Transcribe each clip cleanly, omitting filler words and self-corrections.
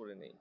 করে নেই।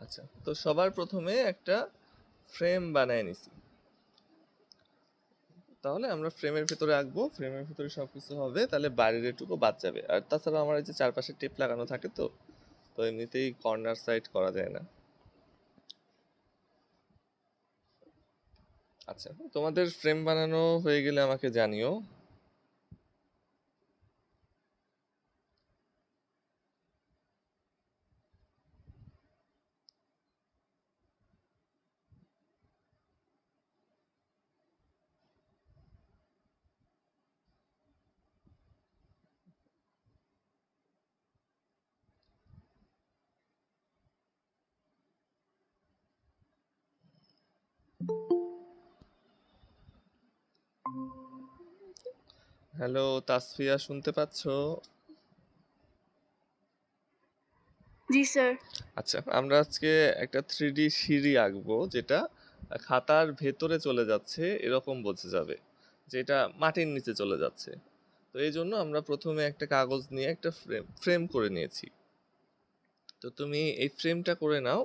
আচ্ছা, তো সবার প্রথমে একটা ফ্রেম বানায় নিছি। তাহলে আমরা ফ্রেমের ভিতরে আঁকবো, ফ্রেমের ভিতরে সবকিছু হবে, তাহলে বাইরের এটুকু বাদ যাবে। আর তাছাড়া আমার এই যে চারপাশে টেপ লাগানো থাকে, তো তো এমনিতেই কর্নার সাইড করা যায় না। আচ্ছা, তোমাদের ফ্রেম বানানো হয়ে গেলে আমাকে জানিও। হ্যালো তাসফিয়া, শুনতে পাচ্ছো? জি স্যার। আচ্ছা, আমরা আজকে একটা 3D সিঁড়ি আঁকবো, যেটা খাতার ভেতরে চলে যাচ্ছে এরকম বোঝা যাবে, যেটা মাটির নিচে চলে যাচ্ছে। তো এই জন্য আমরা প্রথমে একটা কাগজ নিয়ে একটা ফ্রেম করে নিয়েছি। তো তুমি এই ফ্রেমটা করে নাও,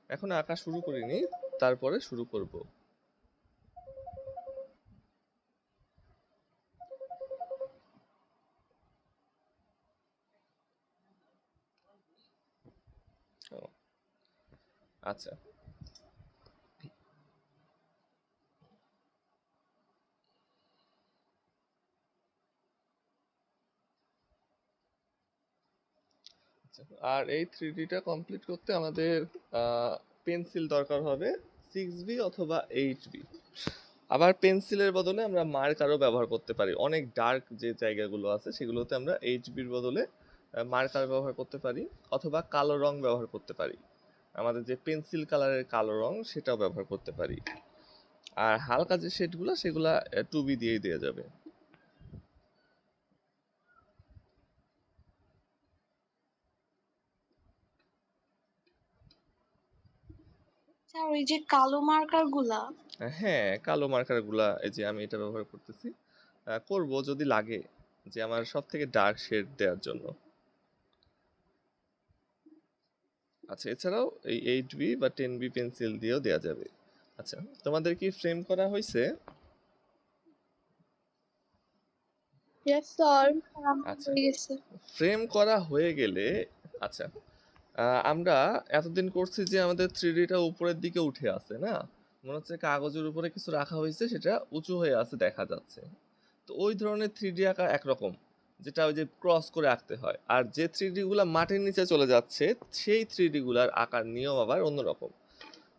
এখন আঁকা শুরু করিনি, তারপরে শুরু করব। ও, আচ্ছা আচ্ছা, আর এই 3Dটা কমপ্লিট করতে আমাদের পেন্সিল দরকার হবে 6B অথবা 8B। আবার পেন্সিলের বদলে আমরা মার্কারও ব্যবহার করতে পারি। অনেক ডার্ক যে জায়গাগুলো আছে সেগুলোতে আমরা এইচবির বদলে মার্কার ব্যবহার করতে পারি, অথবা কালো রং ব্যবহার করতে পারি। আমাদের যে পেন্সিল কালারের কালো রং সেটাও ব্যবহার করতে পারি। আর হালকা যে শেডগুলো সেগুলা 2B দিয়েই দেওয়া যাবে। স্যার ওই যে কালো মার্কার গুলা। হ্যাঁ, কালো মার্কারগুলা এই যে আমি এটা ব্যবহার করতেছি, করব যদি লাগে, যে আমার সব থেকে ডার্ক শেড দেওয়ার জন্য। আচ্ছা, এছাড়াও এই 8B বা 10B পেন্সিল দিয়েও দেওয়া যাবে। আচ্ছা, তোমাদের কি ফ্রেম করা হয়েছে? Yes sir. আচ্ছা, হয়ে গেছে। ফ্রেম করা হয়ে গেলে, আচ্ছা, আমরা এতদিন করছি যে আমাদের 3Dটা উপরের দিকে উঠে আছে না, মনে হচ্ছে কাগজের উপরে কিছু রাখা হয়েছে, সেটা উঁচু হয়ে আছে দেখা যাচ্ছে। তো ওই ধরনের 3D আঁকা একরকম, যেটা ওই যে ক্রস করে আঁকতে হয়। আর যে 3D গুলা মাটির নিচে চলে যাচ্ছে, সেই 3D গুলার আঁকার নিয়ম আবার অন্যরকম।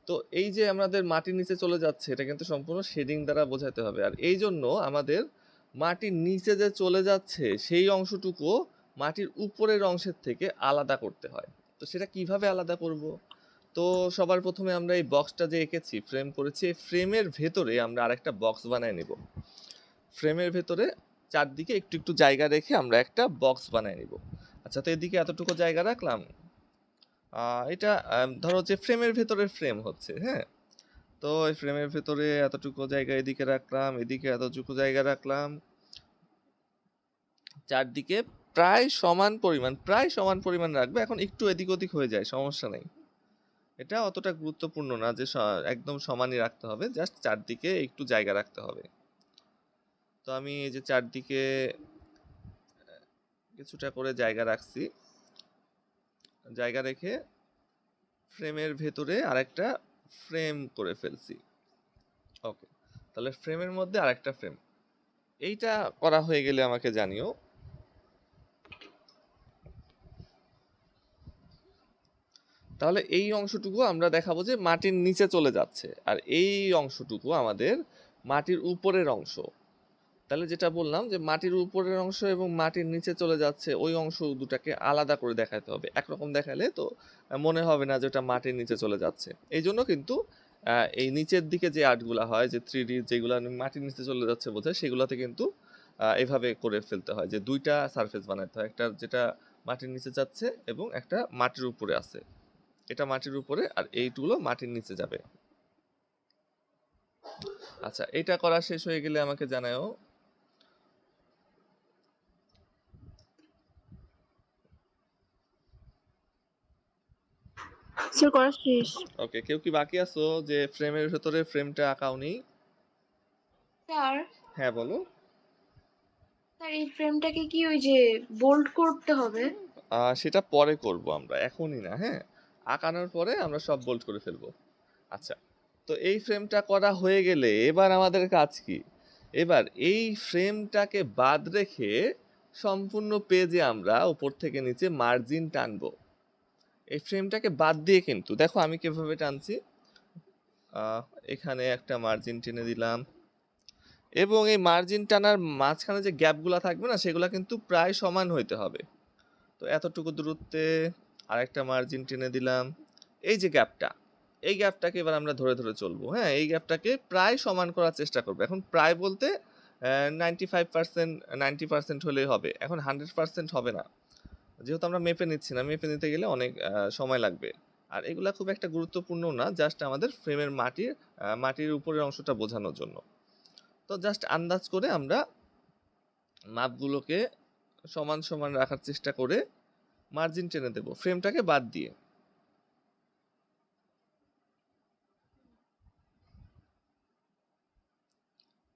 তো এই যে আমাদের মাটির নিচে চলে যাচ্ছে, এটা কিন্তু সম্পূর্ণ শেডিং দ্বারা বোঝাতে হবে। আর এই জন্য আমাদের মাটির নিচে যে চলে যাচ্ছে সেই অংশটুকু মাটির উপরের অংশের থেকে আলাদা করতে হয়। তো সেটা কিভাবে আলাদা করব? তো সবার প্রথমে আমরা এই বক্সটা যে এঁকেছি, ফ্রেম করেছি, এই ফ্রেমের ভেতরে আমরা আরেকটা বক্স বানায় নিব। ফ্রেমের ভেতরে চারদিকে একটু একটু জায়গা রেখে আমরা একটা বক্স বানায় নিব। আচ্ছা, তো এদিকে এতটুকু জায়গা রাখলাম। এটা ধরো যে ফ্রেমের ভেতরে ফ্রেম হচ্ছে, হ্যাঁ। তো এই ফ্রেমের ভেতরে এতটুকু জায়গা এদিকে রাখলাম, এদিকে এতটুকু জায়গা রাখলাম। চারদিকে প্রায় সমান পরিমাণ রাখবে। এখন একটু এদিক ওদিক হয়ে যায়, সমস্যা নেই। এটা অতটা গুরুত্বপূর্ণ না যে একদম সমানই রাখতে হবে, জাস্ট চারদিকে একটু জায়গা রাখতে হবে। তো আমি এই যে চারদিকে কিছুটা করে জায়গা রাখছি, জায়গা রেখে ফ্রেমের ভেতরে আরেকটা ফ্রেম করে ফেলছি। ওকে, তাহলে ফ্রেমের মধ্যে আরেকটা ফ্রেম। এইটা করা হয়ে গেলে আমাকে জানিও। তাহলে এই অংশটুকু আমরা দেখাবো যে মাটির নিচে চলে যাচ্ছে, আর এই অংশটুকু আমাদের মাটির উপরের অংশ। তাহলে যেটা বললাম যে মাটির উপরের অংশ এবং মাটির নিচে চলে যাচ্ছে, ওই অংশ দুটাকে আলাদা করে দেখাতে হবে। একরকম দেখালে তো মনে হবে না যে ওটা মাটির নিচে চলে যাচ্ছে। এই জন্য কিন্তু এই নিচের দিকে যে আর্টগুলা হয়, যে 3D যেগুলো মাটির নিচে চলে যাচ্ছে বোঝায়, সেগুলোতে কিন্তু এভাবে করে ফেলতে হয় যে দুইটা সারফেস বানাতে হয়, একটা যেটা মাটির নিচে যাচ্ছে এবং একটা মাটির উপরে আছে। এটা মাটির উপরে আর এইগুলো মাটির নিচে যাবে। আচ্ছা, এটা করা শেষ হয়ে গেলে আমাকে জানাও। স্যার করা শেষ। ওকে, কেউ কি বাকি আছো যে ফ্রেমের ভেতরে ফ্রেমটা আঁকাওনি? স্যার হ্যাঁ বলো। স্যার এই ফ্রেমটাকে কি ওই যে বোল্ড করতে হবে? সেটা পরে করব আমরা, এখনই না। হ্যাঁ, আঁকানোর পরে আমরা সব বোল্ড করে ফেলবো। আচ্ছা, তো এই ফ্রেমটা করা হয়ে গেলে এবার আমাদের কাজ কি? এবার এই ফ্রেমটাকে বাদ রেখে সম্পূর্ণ পেজে আমরা উপর থেকে নিচে মার্জিন টানবো। এই ফ্রেমটাকে বাদ দিয়ে কিন্তু দেখো আমি কিভাবে টানছি। আহ, এখানে একটা মার্জিন টেনে দিলাম, এবং এই মার্জিন টানার মাঝখানে যে গ্যাপগুলা থাকবে না, সেগুলা কিন্তু প্রায় সমান হইতে হবে। তো এতটুকু দূরত্বে আরেকটা মার্জিন টেনে দিলাম। এই যে গ্যাপটা, এই গ্যাপটাকে এবার আমরা ধরে ধরে চলবো। হ্যাঁ, এই গ্যাপটাকে প্রায় সমান করার চেষ্টা করবো। এখন প্রায় বলতে 95%, 90% হলেই হবে, এখন 100% হবে না, যেহেতু আমরা মেপে নিচ্ছি না। মেপে নিতে গেলে অনেক সময় লাগবে। আর এগুলা খুব একটা গুরুত্বপূর্ণ না, জাস্ট আমাদের ফ্রেমের মাটির উপরের অংশটা বোঝানোর জন্য। তো জাস্ট আন্দাজ করে আমরা মাপগুলোকে সমান সমান রাখার চেষ্টা করে মার্জিন টেনে দেব ফ্রেমটাকে বাদ দিয়ে।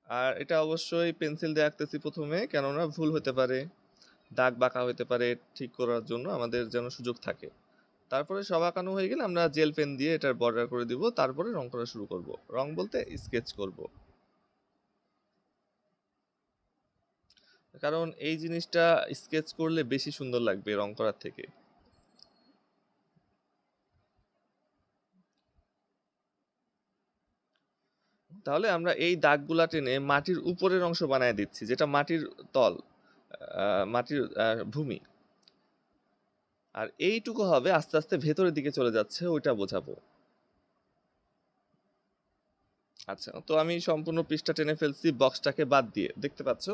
আর এটা অবশ্যই পেন্সিল দিয়ে আঁকতেছি প্রথমে, কেননা ভুল হতে পারে, দাগ বাঁকা হতে পারে, ঠিক করার জন্য আমাদের যেন সুযোগ থাকে। তারপরে সব আঁকানো হয়ে গেলে আমরা জেল পেন দিয়ে এটার বর্ডার করে দিব, তারপরে রং করা শুরু করব। রং বলতে স্কেচ করব, কারণ এই জিনিসটা স্কেচ করলে বেশি সুন্দর লাগবে রং করার থেকে। তাহলে আমরা এই দাগগুলা টেনে মাটির উপরের অংশ বানায় দিচ্ছি, যেটা মাটির তল, মাটির ভূমি। আর এইটুকু হবে আস্তে আস্তে ভেতরের দিকে চলে যাচ্ছে, ওইটা বোঝাবো। আচ্ছা, তো আমি সম্পূর্ণ পৃষ্ঠা টেনে ফেলছি বক্সটাকে বাদ দিয়ে, দেখতে পাচ্ছো?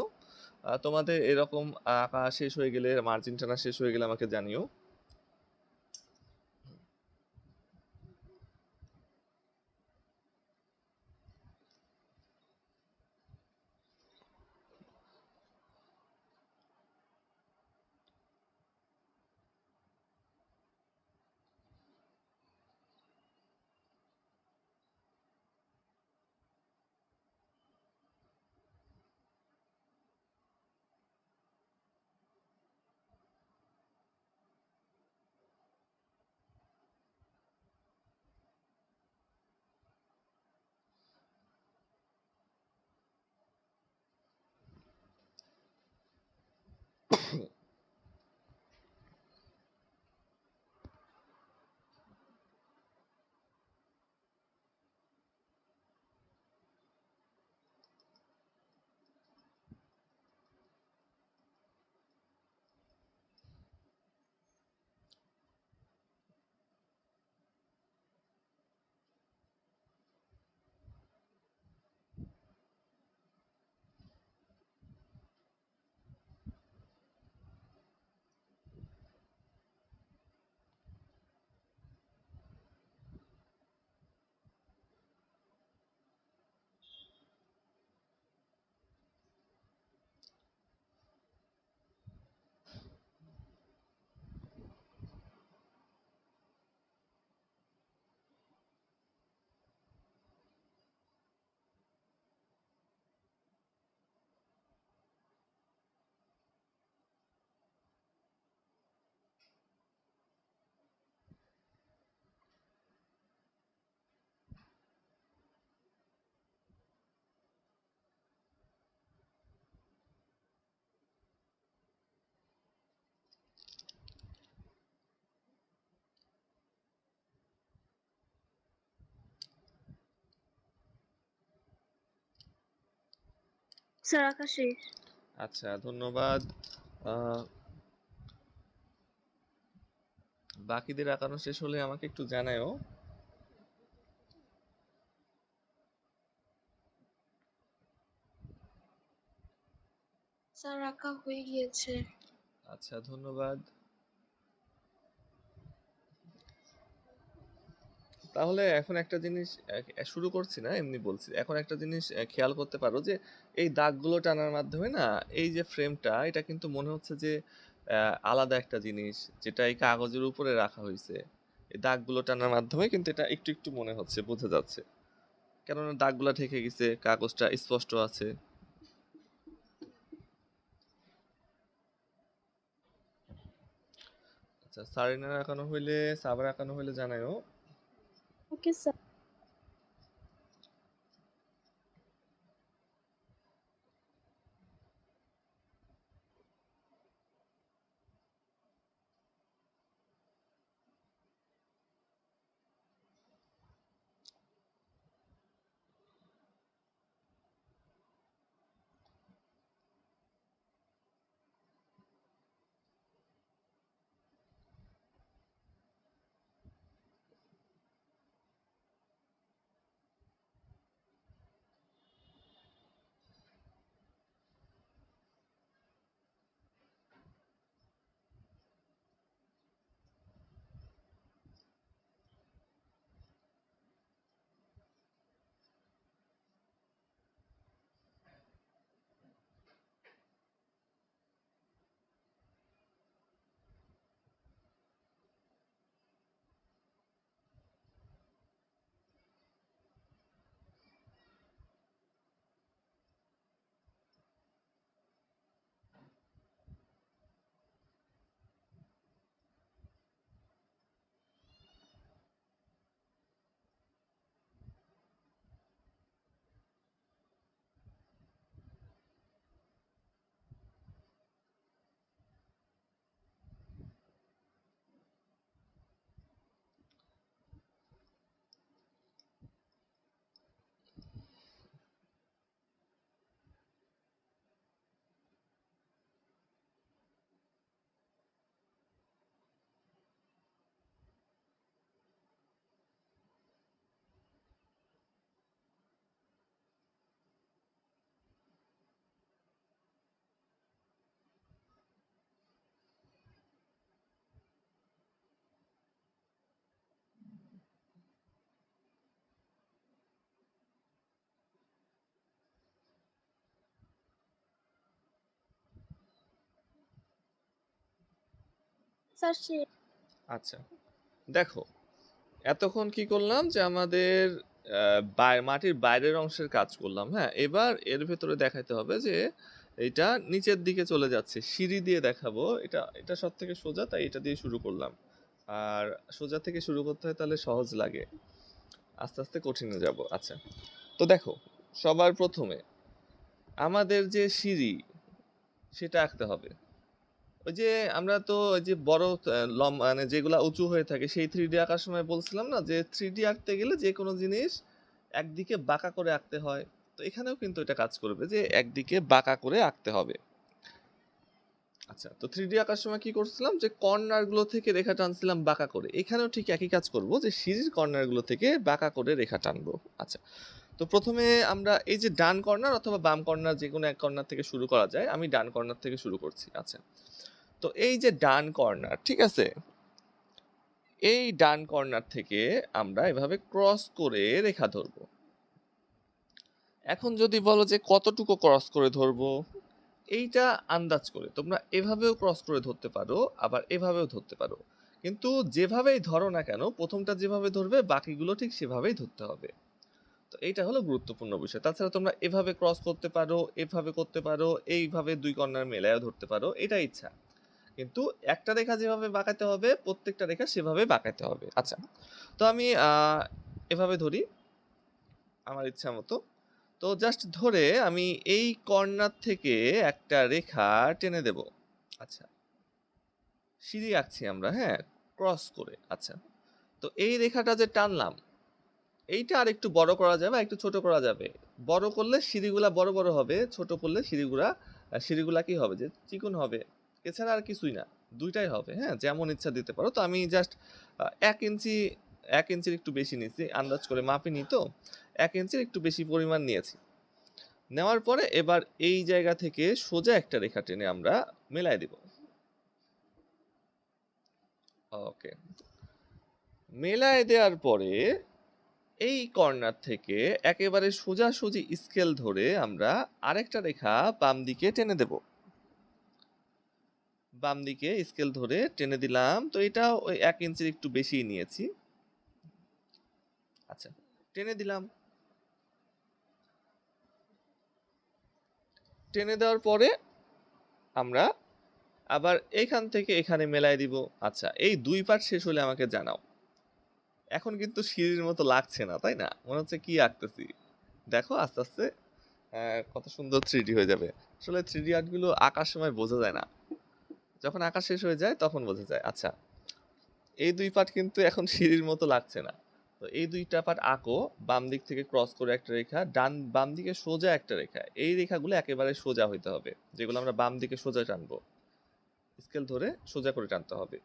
তোমাদের এরকম আঁকা শেষ হয়ে গেলে, মার্জিন টানা শেষ হয়ে গেলে আমাকে জানিও। স্যার আঁকা শেষ। আচ্ছা, ধন্যবাদ। বাকিদের আঁকানো শেষ হলে আমাকে একটু জানাও। স্যার আঁকা হয়ে গিয়েছে। আচ্ছা, ধন্যবাদ। তাহলে এখন একটা জিনিস শুরু করছি না, এমনি বলছি। এখন একটা জিনিস খেয়াল করতে পারো যে এই দাগগুলো টানার মাধ্যমে না, এই যে ফ্রেমটা, এটা কিন্তু মনে হচ্ছে যে আলাদা একটা জিনিস, যেটা এই কাগজের উপরে রাখা হয়েছে। এই দাগগুলো টানার মাধ্যমে কিন্তু এটা একটু একটু মনে হচ্ছে, বোঝা যাচ্ছে, কেননা দাগগুলো ঢেকে গেছে, কাগজটা স্পষ্ট আছে। আচ্ছা, সারিনার আঁকানো হইলে, সাবার আঁকানো হইলে জানাও। Okay sir. স্যার শেষ। আচ্ছা, দেখো, এতক্ষণ কি করলাম যে আমাদের মাটির বাইরের অংশের কাজ করলাম। হ্যাঁ, এবার এর ভেতরে দেখাতে হবে যে এটা নিচের দিকে চলে যাচ্ছে, সিঁড়ি দিয়ে দেখাবো। এটা এটা সব থেকে সোজা, তাই এটা দিয়ে শুরু করলাম। আর সোজা থেকে শুরু করতে হয়, তাহলে সহজ লাগে, আস্তে আস্তে কঠিনে যাব। আচ্ছা, তো দেখো, সবার প্রথমে আমাদের যে সিঁড়ি, সেটা আঁকতে হবে। ওই যে আমরা তো ওই যে বড় মানে যেগুলা উঁচু হয়ে থাকে, সেই 3D আঁকার সময় বলছিলাম না যে 3D আঁকতে গেলে যে কোনো জিনিস একদিকে বাঁকা করে আঁকতে হয়। তো এখানেও কিন্তু এটা কাজ করবে যে একদিকে বাঁকা করে আঁকতে হবে। আচ্ছা, তো 3D আঁকার সময় কি করছিলাম, যে কর্নার গুলো থেকে রেখা টানছিলাম বাঁকা করে। এখানেও ঠিক একই কাজ করব, যে সিঁড়ির কর্নার গুলো থেকে বাঁকা করে রেখা টানবো। আচ্ছা, তো প্রথমে আমরা এই যে ডান কর্নার অথবা বাম কর্নার, যে কোনো এক কর্নার থেকে শুরু করা যায়। আমি ডান কর্নার থেকে শুরু করছি। আচ্ছা, তো এই যে ডান কর্নার, ঠিক আছে, এই ডান কর্নার থেকে আমরা এভাবে ক্রস করে রেখা ধরবো। এখন যদি বলো যে কতটুকু ক্রস করে ধরবো, এইটা আন্দাজ করে তোমরা এভাবেও ক্রস করে ধরতে পারো, আবার এভাবেও ধরতে পারো। কিন্তু যেভাবেই ধরো না কেন, প্রথমটা যেভাবে ধরবে বাকিগুলো ঠিক সেভাবেই ধরতে হবে। তো এইটা হলো গুরুত্বপূর্ণ বিষয়। তাছাড়া তোমরা এভাবে ক্রস করতে পারো, এভাবে করতে পারো, এইভাবে দুই কর্নার মেলায়ও ধরতে পারো, এটা ইচ্ছা। কিন্তু একটা রেখা যেভাবে বাঁকাতে হবে, প্রত্যেকটা রেখা সেভাবে বাঁকাতে হবে। আচ্ছা, তো আমি এভাবে ধরি আমার ইচ্ছা মতো। তো জাস্ট ধরে আমি এই কর্নার থেকে একটা রেখা টেনে দেব। আচ্ছা, সিঁড়ি আঁকছি আমরা, হ্যাঁ, ক্রস করে। আচ্ছা, তো এই রেখাটা যে টানলাম, এইটা আর একটু বড় করা যাবে, একটু ছোট করা যাবে। বড় করলে সিঁড়িগুলা বড় বড় হবে, ছোট করলে সিঁড়িগুলা কি হবে যে চিকন হবে, এছাড়া আর কিছুই না, দুইটাই হবে। হ্যাঁ, যেমন ইচ্ছা দিতে পারো। তো আমি জাস্ট 1 ইঞ্চি 1 ইঞ্চির একটু বেশি নিয়েছি, আন্দাজ করে মাপিনি তো, 1 ইঞ্চির একটু বেশি পরিমাণ নিয়েছি। নেওয়ার পরে এবার এই জায়গা থেকে সোজা একটা রেখা টেনে আমরা মেলাই দিব। ওকে, মেলায় দেওয়ার পরে এই কর্নার থেকে একেবারে সোজাসুজি স্কেল ধরে আমরা আরেকটা রেখা বাম দিকে টেনে দেব। বাম দিকে স্কেল ধরে টেনে দিলাম, তো এটা ওই 1 ইঞ্চির একটু বেশি নিয়েছি। আচ্ছা, টেনে দিলাম। টেনে দেওয়ার পরে আমরা আবার এখান থেকে এখানে মেলাই দিব। আচ্ছা, এই 2 পার্ট শেষ হলে আমাকে জানাও। এখন কিন্তু সিঁড়ির মতো লাগছে না, তাই না? মনে হচ্ছে কি আঁকতেছি। দেখো আস্তে আস্তে কত সুন্দর 3D হয়ে যাবে। আসলে 3D আর্টগুলো আঁকার সময় বোঝা যায় না, যখন আঁকা শেষ হয়ে যায় তখন বোঝা যায়। আচ্ছা, এই 2 পার্ট কিন্তু এখন সিঁড়ির মতো লাগছে না। তো এই 2টা পার্ট আঁকো। বাম দিক থেকে ক্রস করে একটা রেখা, বাম দিকে সোজা একটা রেখা। এই রেখাগুলো একেবারে সোজা হইতে হবে, যেগুলো আমরা বাম দিকে সোজা টানবো। স্কেল ধরে সোজা করে টানতে হবে।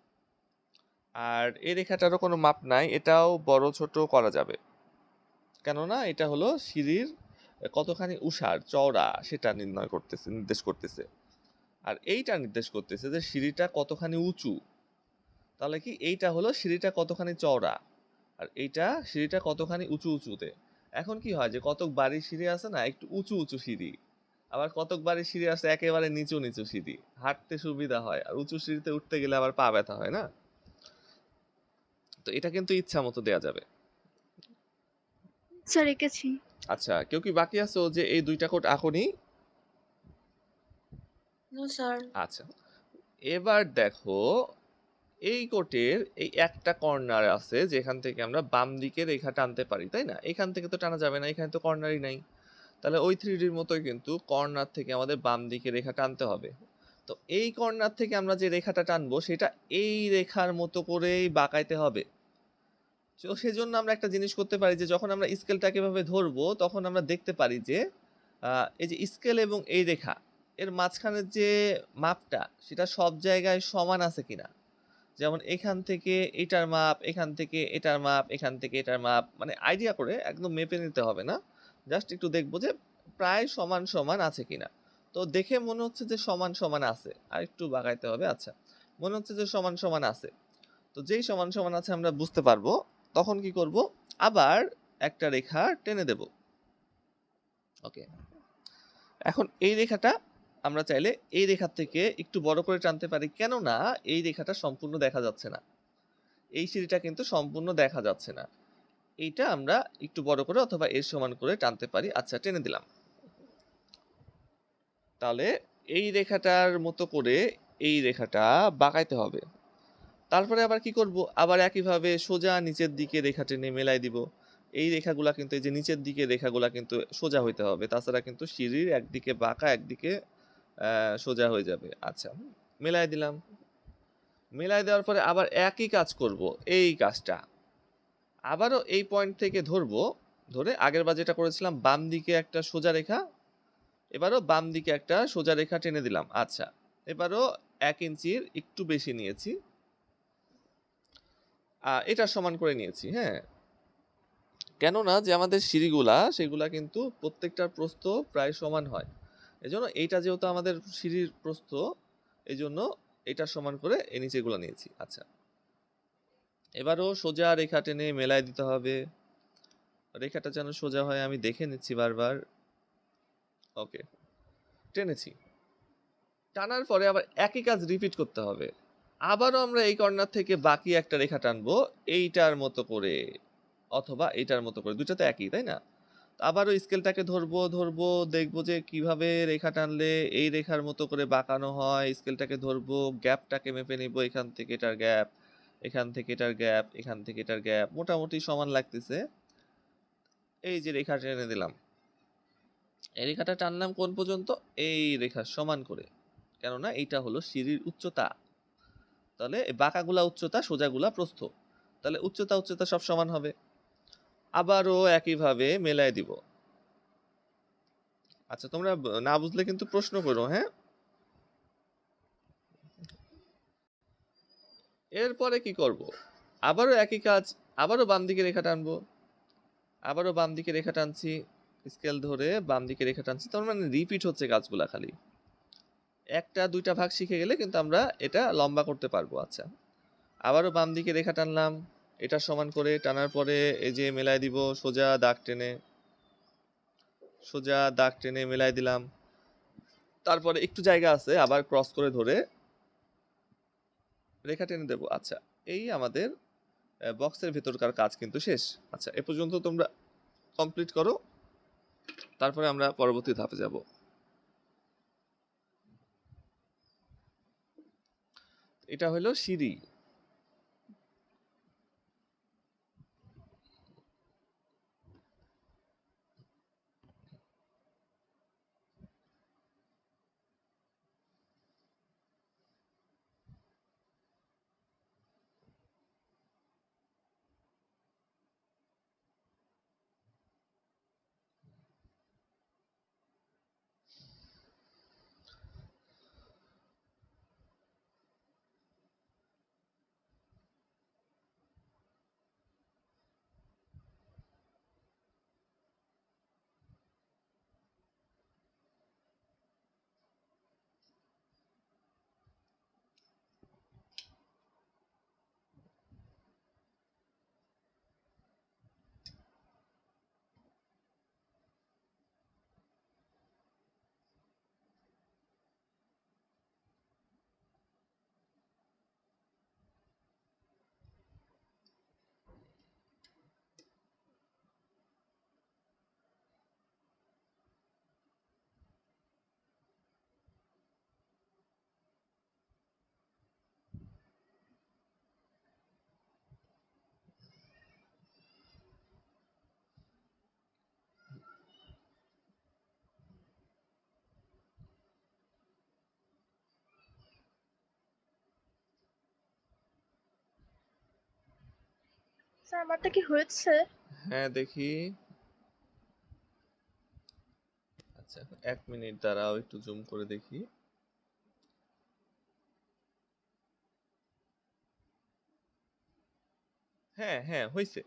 আর এই রেখাটারও কোনো মাপ নাই, এটাও বড় ছোট করা যাবে, কেননা এটা হলো সিঁড়ির কতখানি উষার চওড়া সেটা নির্দেশ করতেছে। আর এইটা নির্দেশ করতেছে যে সিঁড়িটা কতখানি উঁচু। তাহলে কি এইটা হলো সিঁড়িটা কতখানি চওড়া, আর এইটা সিঁড়িটা কতখানি উঁচু উঁচুতে। এখন কি হয় যে কতক বাড়ির সিঁড়ি আছে না একটু উঁচু উঁচু সিঁড়ি, আবার কতক বাড়ির সিঁড়ি আছে একেবারে নিচু নিচু সিঁড়ি, হাঁটতে সুবিধা হয়, আর উঁচু সিঁড়িতে উঠতে গেলে আবার পা ব্যথা হয় না। তো এটা কিন্তু ইচ্ছা মতো দেয়া যাবে। স্যার এঁকেছি। আচ্ছা, কেউ কি বাকি আছো যে এই 2টা কোড আঁকোনি? No sir. আচ্ছা, এবার দেখো এই কোটের এই একটা কর্নার আছে যেখান থেকে আমরা বাম দিকে রেখা টানতে পারি, তাই না? এখান থেকে তো টানা যাবে না, এখানে তো কর্নারই নাই। তাহলে ওই 3Dর মতোই কিন্তু কর্নার থেকে আমাদের বাম দিকে রেখা টানতে হবে। তো এই কর্নার থেকে আমরা যে রেখাটা টানবো সেটা এই রেখার মতো করেই বাঁকাইতে হবে। তো সেজন্য আমরা একটা জিনিস করতে পারি যে যখন আমরা স্কেলটাকে এভাবে ধরবো তখন আমরা দেখতে পারি যে এই যে স্কেল এবং এই রেখা এর মাঝখানের যে মাপটা সেটা সব জায়গায় সমান আছে কিনা। যেমন এখান থেকে এটার মাপ, এখান থেকে এটার মাপ, এখান থেকে এটার মাপ, মানে আইডিয়া করে একদম মেপে নিতে হবে না, জাস্ট একটু দেখবো যে প্রায় সমান সমান আছে কিনা। তো দেখে মনে হচ্ছে যে সমান সমান আছে, আর একটু বাগাইতে হবে। আচ্ছা, মনে হচ্ছে যে সমান সমান আছে। তো যেই সমান সমান আছে আমরা বুঝতে পারবো, তখন কি করব, আবার একটা রেখা টেনে দেব। ওকে, এখন এই রেখাটা আমরা চাইলে এই রেখার থেকে একটু বড় করে টানতে পারি, কেননা এই রেখাটা সম্পূর্ণ দেখা যাচ্ছে না, এই সিঁড়িটা কিন্তু সম্পূর্ণ দেখা যাচ্ছে না। এইটা আমরা একটু বড় করে অথবা এর সমান করে টানতে পারি। আচ্ছা, টেনে দিলাম। তাহলে এই রেখাটার মতো করে এই রেখাটা বাঁকাইতে হবে। তারপরে আবার কি করব, আবার একইভাবে সোজা নিচের দিকে রেখা টেনে মেলাই দিব। এই রেখাগুলা কিন্তু, এই যে নিচের দিকে রেখাগুলা কিন্তু সোজা হইতে হবে, তাছাড়া কিন্তু সিঁড়ির একদিকে বাঁকা একদিকে সোজা হয়ে যাবে। আচ্ছা, মেলাই দিলাম। মেলাই দেওয়ার পরে আবার একই কাজ করব, এই কাজটা আবারও এই পয়েন্ট থেকে ধরবো, ধরে আগের বার যেটা করেছিলাম বাম দিকে একটা সোজা রেখা, এবারও বাম দিকে একটা সোজা রেখা টেনে দিলাম। আচ্ছা, এবারও 1 ইঞ্চির একটু বেশি নিয়েছি, এটা সমান করে নিয়েছি। হ্যাঁ, কেননা যে আমাদের সিঁড়িগুলা সেগুলা কিন্তু প্রত্যেকটার প্রস্থ প্রায় সমান হয়, এজন্য এইটা যেহেতু আমাদের সিঁড়ির প্রস্থ, এই জন্য এটা সমান করে এই নিচেগুলো নিয়েছি। আচ্ছা, এবারও সোজা রেখা টেনে মেলায় দিতে হবে, রেখাটা যেন সোজা হয় আমি দেখে নিচ্ছি বারবার। ওকে, টেনেছি। টানার পরে আবার একই কাজ রিপিট করতে হবে। আবারও আমরা এই কর্নার থেকে বাকি একটা রেখা টানবো এইটার মতো করে, অথবা এইটার মতো করে, দুইটা তো একই, তাই না? আবারও স্কেলটাকে ধরবো দেখবো যে কিভাবে রেখা টানলে এই রেখার মতো করে বাঁকানো হয়। স্কেলটাকে ধরবো, গ্যাপটাকে মেপে নিব, এখান থেকে এটার গ্যাপ, এখান থেকে এটার গ্যাপ, এখান থেকে এটার গ্যাপ মোটামুটি সমান লাগতেছে। এই যে রেখা টেনে দিলাম, এই রেখাটা টানলাম কোন পর্যন্ত, এই রেখা সমান করে, কেননা এইটা হলো সিঁড়ির উচ্চতা। তাহলে বাঁকাগুলা উচ্চতা, সোজাগুলা প্রস্থ, তাহলে উচ্চতা উচ্চতা সব সমান হবে। আবারও একইভাবে মেলায় দিব। আচ্ছা, তোমরা না বুঝলে কিন্তু প্রশ্ন করো, হ্যাঁ? এরপরে কি করব? আবারও একই কাজ, আবারও বাম দিকে রেখা টানবো, আবারও বাম দিকে রেখা টানছি, স্কেল ধরে বাম দিকে রেখা টানছি। তার মানে রিপিট হচ্ছে কাজগুলা খালি। একটা দুইটা ভাগ শিখে গেলে কিন্তু আমরা এটা লম্বা করতে পারবো। আচ্ছা, আবারও বাম দিকে রেখা টানলাম, এটা সমান করে টানার পরে এই যে মেলায় দিব, সোজা দাগ টেনে, সোজা দাগ টেনে মেলায় দিলাম। তারপরে একটু জায়গা আছে, আবার ক্রস করে ধরে রেখা টেনে দেবো। আচ্ছা, এই আমাদের বক্সের ভেতরকার কাজ কিন্তু শেষ। আচ্ছা, এ পর্যন্ত তোমরা কমপ্লিট করো, তারপরে আমরা পরবর্তী ধাপে যাব। এটা হলো সিঁড়ি। স্যার আমারটা কি হয়েছে? হ্যাঁ, দেখি। আচ্ছা, 1 মিনিট দাঁড়াও, একটু জুম করে দেখি। হ্যাঁ হ্যাঁ, হয়েছে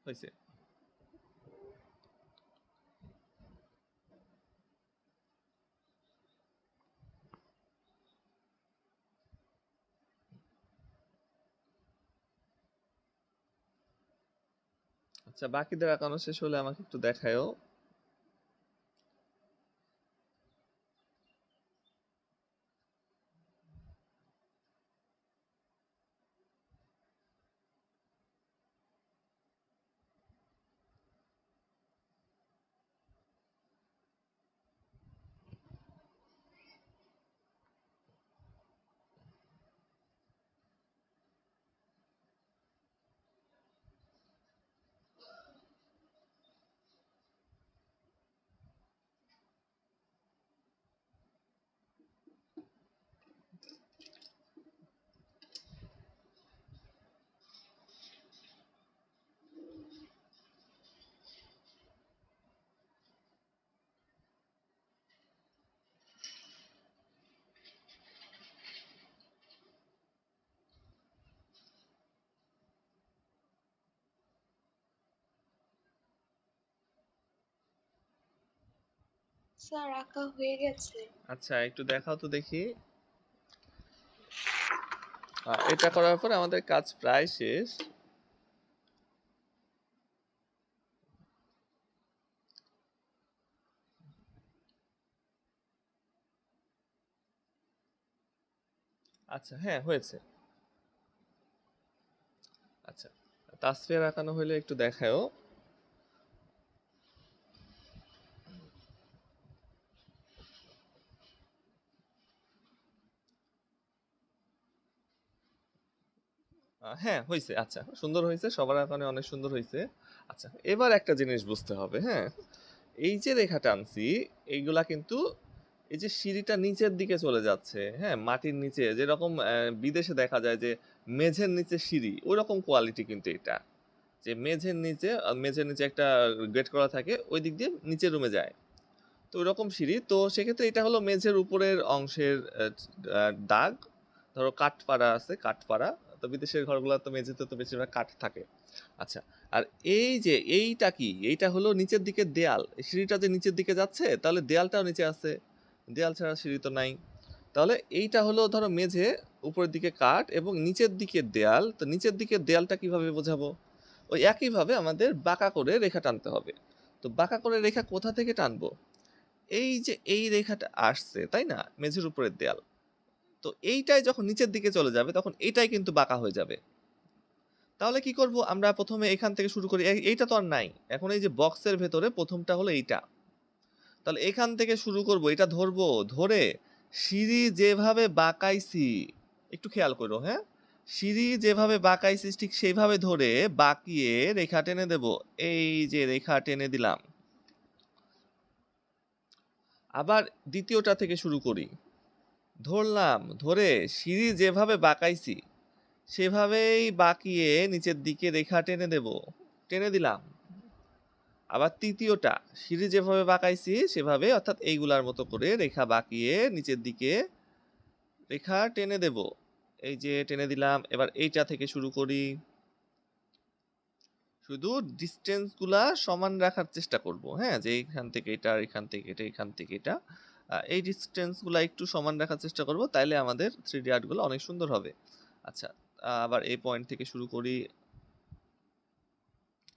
হয়েছে। আচ্ছা, বাকিদের আঁকানো শেষ হলে আমাকে একটু দেখায়ও। স্যার আঁকা হয়ে গেছে। আচ্ছা, একটু দেখাও তো দেখি। এটা করার পর আমাদের কাজ প্রায় শেষ। আচ্ছা, হ্যাঁ হয়েছে। আচ্ছা, তাসফিয়ার আঁকানো হলে একটু দেখায়ও। হ্যাঁ হয়েছে। আচ্ছা, সুন্দর হয়েছে, সবার আঁকানো অনেক সুন্দর হয়েছে। আচ্ছা, এবার একটা জিনিস বুঝতে হবে, হ্যাঁ? এই যে রেখা টানছি, এইগুলা কিন্তু এই যে সিঁড়িটা নিচের দিকে চলে যাচ্ছে, হ্যাঁ, মাটির নিচে যেরকম বিদেশে দেখা যায় যে মেঝের নিচে সিঁড়ি, ওই রকম কোয়ালিটি কিন্তু এটা। যে মেঝের নিচে মেঝের নিচে একটা গেট করা থাকে, ওই দিক দিয়ে নিচের রুমে যায়। তো তো ওইরকম সিঁড়ি। তো সেক্ষেত্রে এটা হলো মেঝের উপরের অংশের দাগ। ধরো কাঠপাড়া আছে, কাঠপাড়া। তো বিদেশের ঘরগুলো তো মেঝেতে তো বেশিরভাগ কাঠ থাকে। আচ্ছা, আর এই যে এইটা কি, এইটা হলো নিচের দিকে দেয়াল। এই সিঁড়িটা যে নিচের দিকে যাচ্ছে, তাহলে দেয়ালটাও নিচে আছে। দেয়াল ছাড়া সিঁড়ি তো নাই। তাহলে এইটা হলো ধরো মেঝে, উপরের দিকে কাঠ এবং নিচের দিকে দেয়াল। তো নিচের দিকে দেয়ালটা কিভাবে বোঝাবো? ওই একইভাবে আমাদের বাঁকা করে রেখা টানতে হবে। তো বাঁকা করে রেখা কোথা থেকে টানবো? এই যে এই রেখাটা আসছে, তাই না, মেঝের উপরের দেয়াল। তো এইটাই যখন নিচের দিকে চলে যাবে তখন এইটাই কিন্তু বাঁকা হয়ে যাবে। তাহলে কি করব? আমরা প্রথমে এখান থেকে শুরু করি। এইটা তো আর নাই। এখন এই যে বক্সের ভেতরে প্রথমটা হলো এইটা। তাহলে এখান থেকে শুরু করব, এটা ধরবো, ধরে সিঁড়ি যেভাবে বাঁকাইছি, একটু খেয়াল করো, হ্যাঁ, সিঁড়ি যেভাবে বাঁকাইছি ঠিক সেইভাবে ধরে বাঁকিয়ে রেখা টেনে দেব। এই যে রেখা টেনে দিলাম। আবার দ্বিতীয়টা থেকে শুরু করি। ধরলাম, ধরে সিঁড়ি যেভাবে বাঁকাইছি সেভাবেই বাঁকিয়ে নিচের দিকে রেখা টেনে দেব। টেনে দিলাম। আবার তৃতীয়টা, সিঁড়ি যেভাবে বাঁকাইছি সেভাবে, অর্থাৎ এইগুলার মতো করে রেখা বাঁকিয়ে নিচের দিকে রেখা টেনে দেব। এই যে টেনে দিলাম। এবার এইটা থেকে শুরু করি। শুধু ডিস্টেন্স গুলা সমান রাখার চেষ্টা করব, হ্যাঁ, যে এইখান থেকে এটা, এখান থেকে এটা, এখান থেকে এটা, এই ডিস্টেন্স গুলা একটু সমান রাখার চেষ্টা করব, তাইলে আমাদের 3D আর্ট গুলো অনেক সুন্দর হবে। আচ্ছা, আবার এই পয়েন্ট থেকে শুরু করি।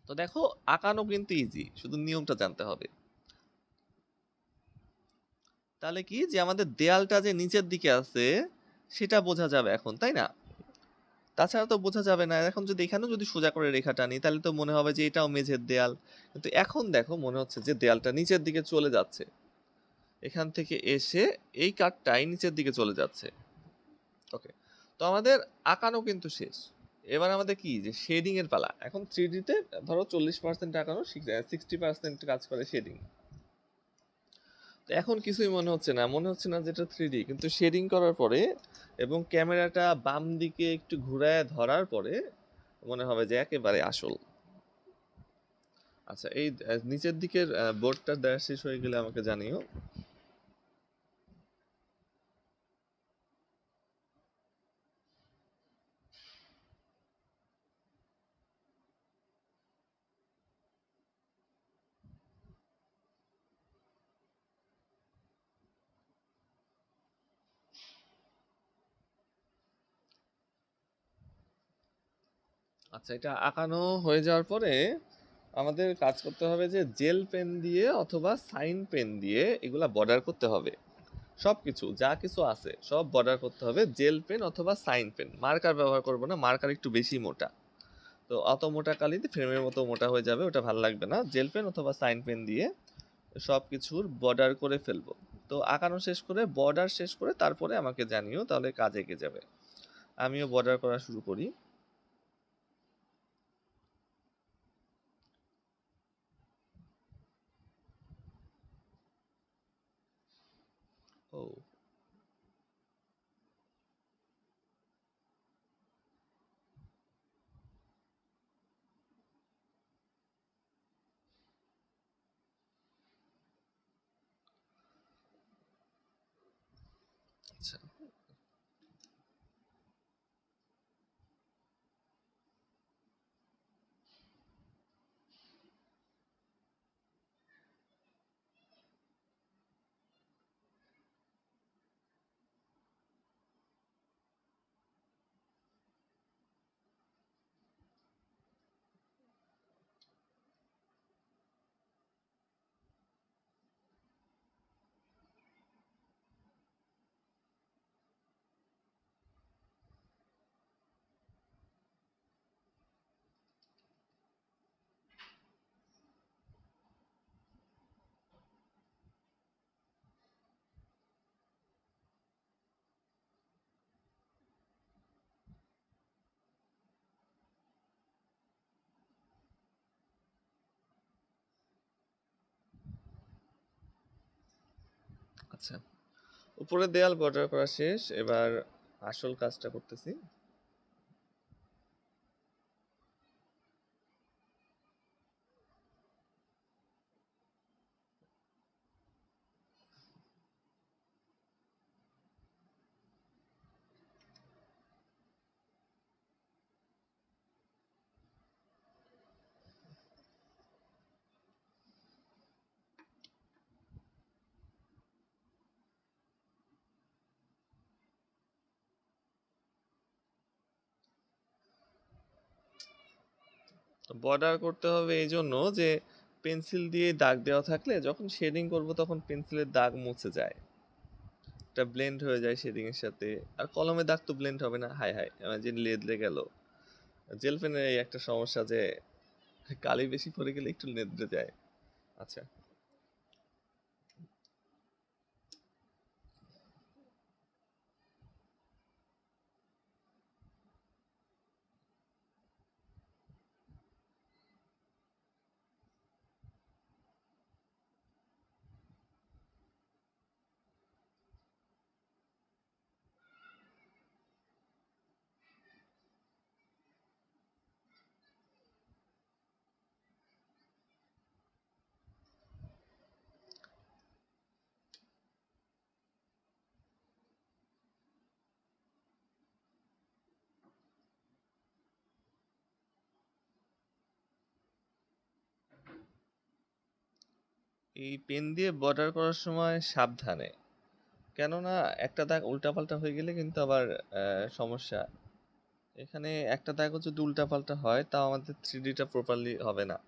তো দেখো, আঁকানো কিন্তু ইজি, শুধু নিয়মটা জানতে হবে। তাহলে কি, যে আমাদের দেয়ালটা যে নিচের দিকে আছে সেটা বোঝা যাবে এখন, তাই না? তাছাড়া তো বোঝা যাবে না। এখন যদি এখানেও যদি সোজা করে রেখা টানি তাহলে তো মনে হবে যে এটাও মেঝের দেয়াল। কিন্তু এখন দেখো মনে হচ্ছে যে দেয়ালটা নিচের দিকে চলে যাচ্ছে। এখান থেকে এসে এই কাঠটাই নিচের দিকে চলে যাচ্ছে। ওকে, তো আমাদের আঁকানো কিন্তু শেষ। এবার আমাদের কি, যে শেডিং এর পালা। এখন 3D তে ধরো 40% আঁকানো, 60% কাজ করে শেডিং। তো এখন কিছুই মনে হচ্ছে না, মনে হচ্ছে না যেটা 3D, কিন্তু শেডিং করার পরে এবং ক্যামেরাটা বাম দিকে একটু ঘুরায় ধরার পরে মনে হবে যে একেবারে আসল। আচ্ছা, এই নিচের দিকের বোর্ডটা দেওয়া শেষ হয়ে গেলে আমাকে জানিও। আচ্ছা, এটা আঁকানো হয়ে যাওয়ার পরে আমাদের কাজ করতে হবে যে জেল পেন দিয়ে অথবা সাইন পেন দিয়ে এগুলা বর্ডার করতে হবে। সবকিছু যা কিছু আছে সব বর্ডার করতে হবে জেল পেন অথবা সাইন পেন। মার্কার ব্যবহার করব না, মার্কার একটু বেশি মোটা। তো অত মোটা কালিতে ফ্রেমের মতো মোটা হয়ে যাবে, ওটা ভালো লাগবে না। জেল পেন অথবা সাইন পেন দিয়ে সবকিছুর বর্ডার করে ফেলবো। তো আঁকানো শেষ করে, বর্ডার শেষ করে তারপরে আমাকে জানিও, তাহলে কাজ এগিয়ে যাবে। আমিও বর্ডার করা শুরু করি। ও, আচ্ছা, আচ্ছা, উপরের দেয়াল বর্ডার করা শেষ। এবার আসল কাজটা করতেছি। বর্ডার করতে হবে এই জন্য যে পেন্সিল দিয়ে দাগ দেওয়া থাকলে যখন শেডিং করব তখন পেন্সিলের দাগ মুছে যায়, এটা ব্লেন্ড হয়ে যায় শেডিং এর সাথে। আর কলমে দাগ তো ব্লেন্ড হবে না। হাই হাই আমার যে লেদলে গেল। জেল পেনের এই একটা সমস্যা যে কালি বেশি পড়ে গেলে একটু লেদলে যায়। আচ্ছা, এই পেন দিয়ে বর্ডার করার সময় সাবধানে, কেননা একটা দাগ উল্টাপাল্টা হয়ে গেলে কিন্তু আবার সমস্যা। এখানে একটা দাগও যদি উল্টাপাল্টা হয় তাও আমাদের 3D টা প্রপারলি হবে না।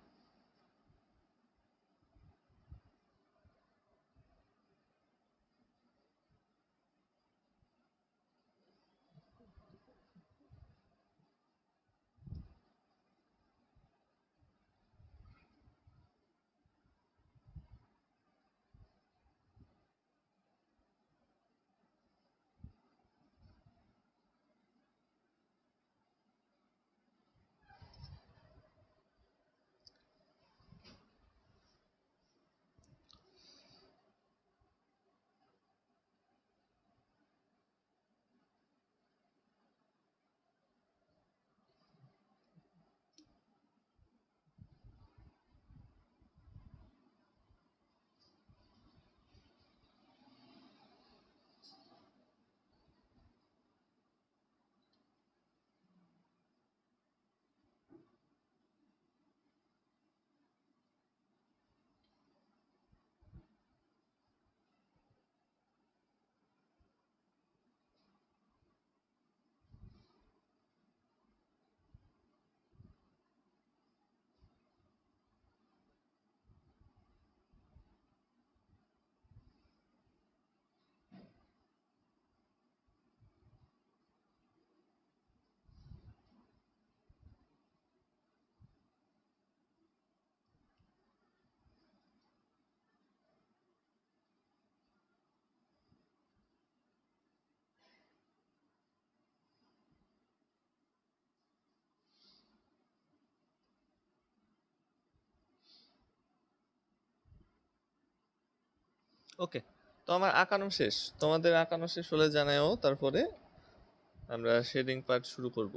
ওকে, তো আমার আঁকানো শেষ, তোমাদের আঁকানো শেষ হলে জানাও, তারপরে আমরা শেডিং পার্ট শুরু করব।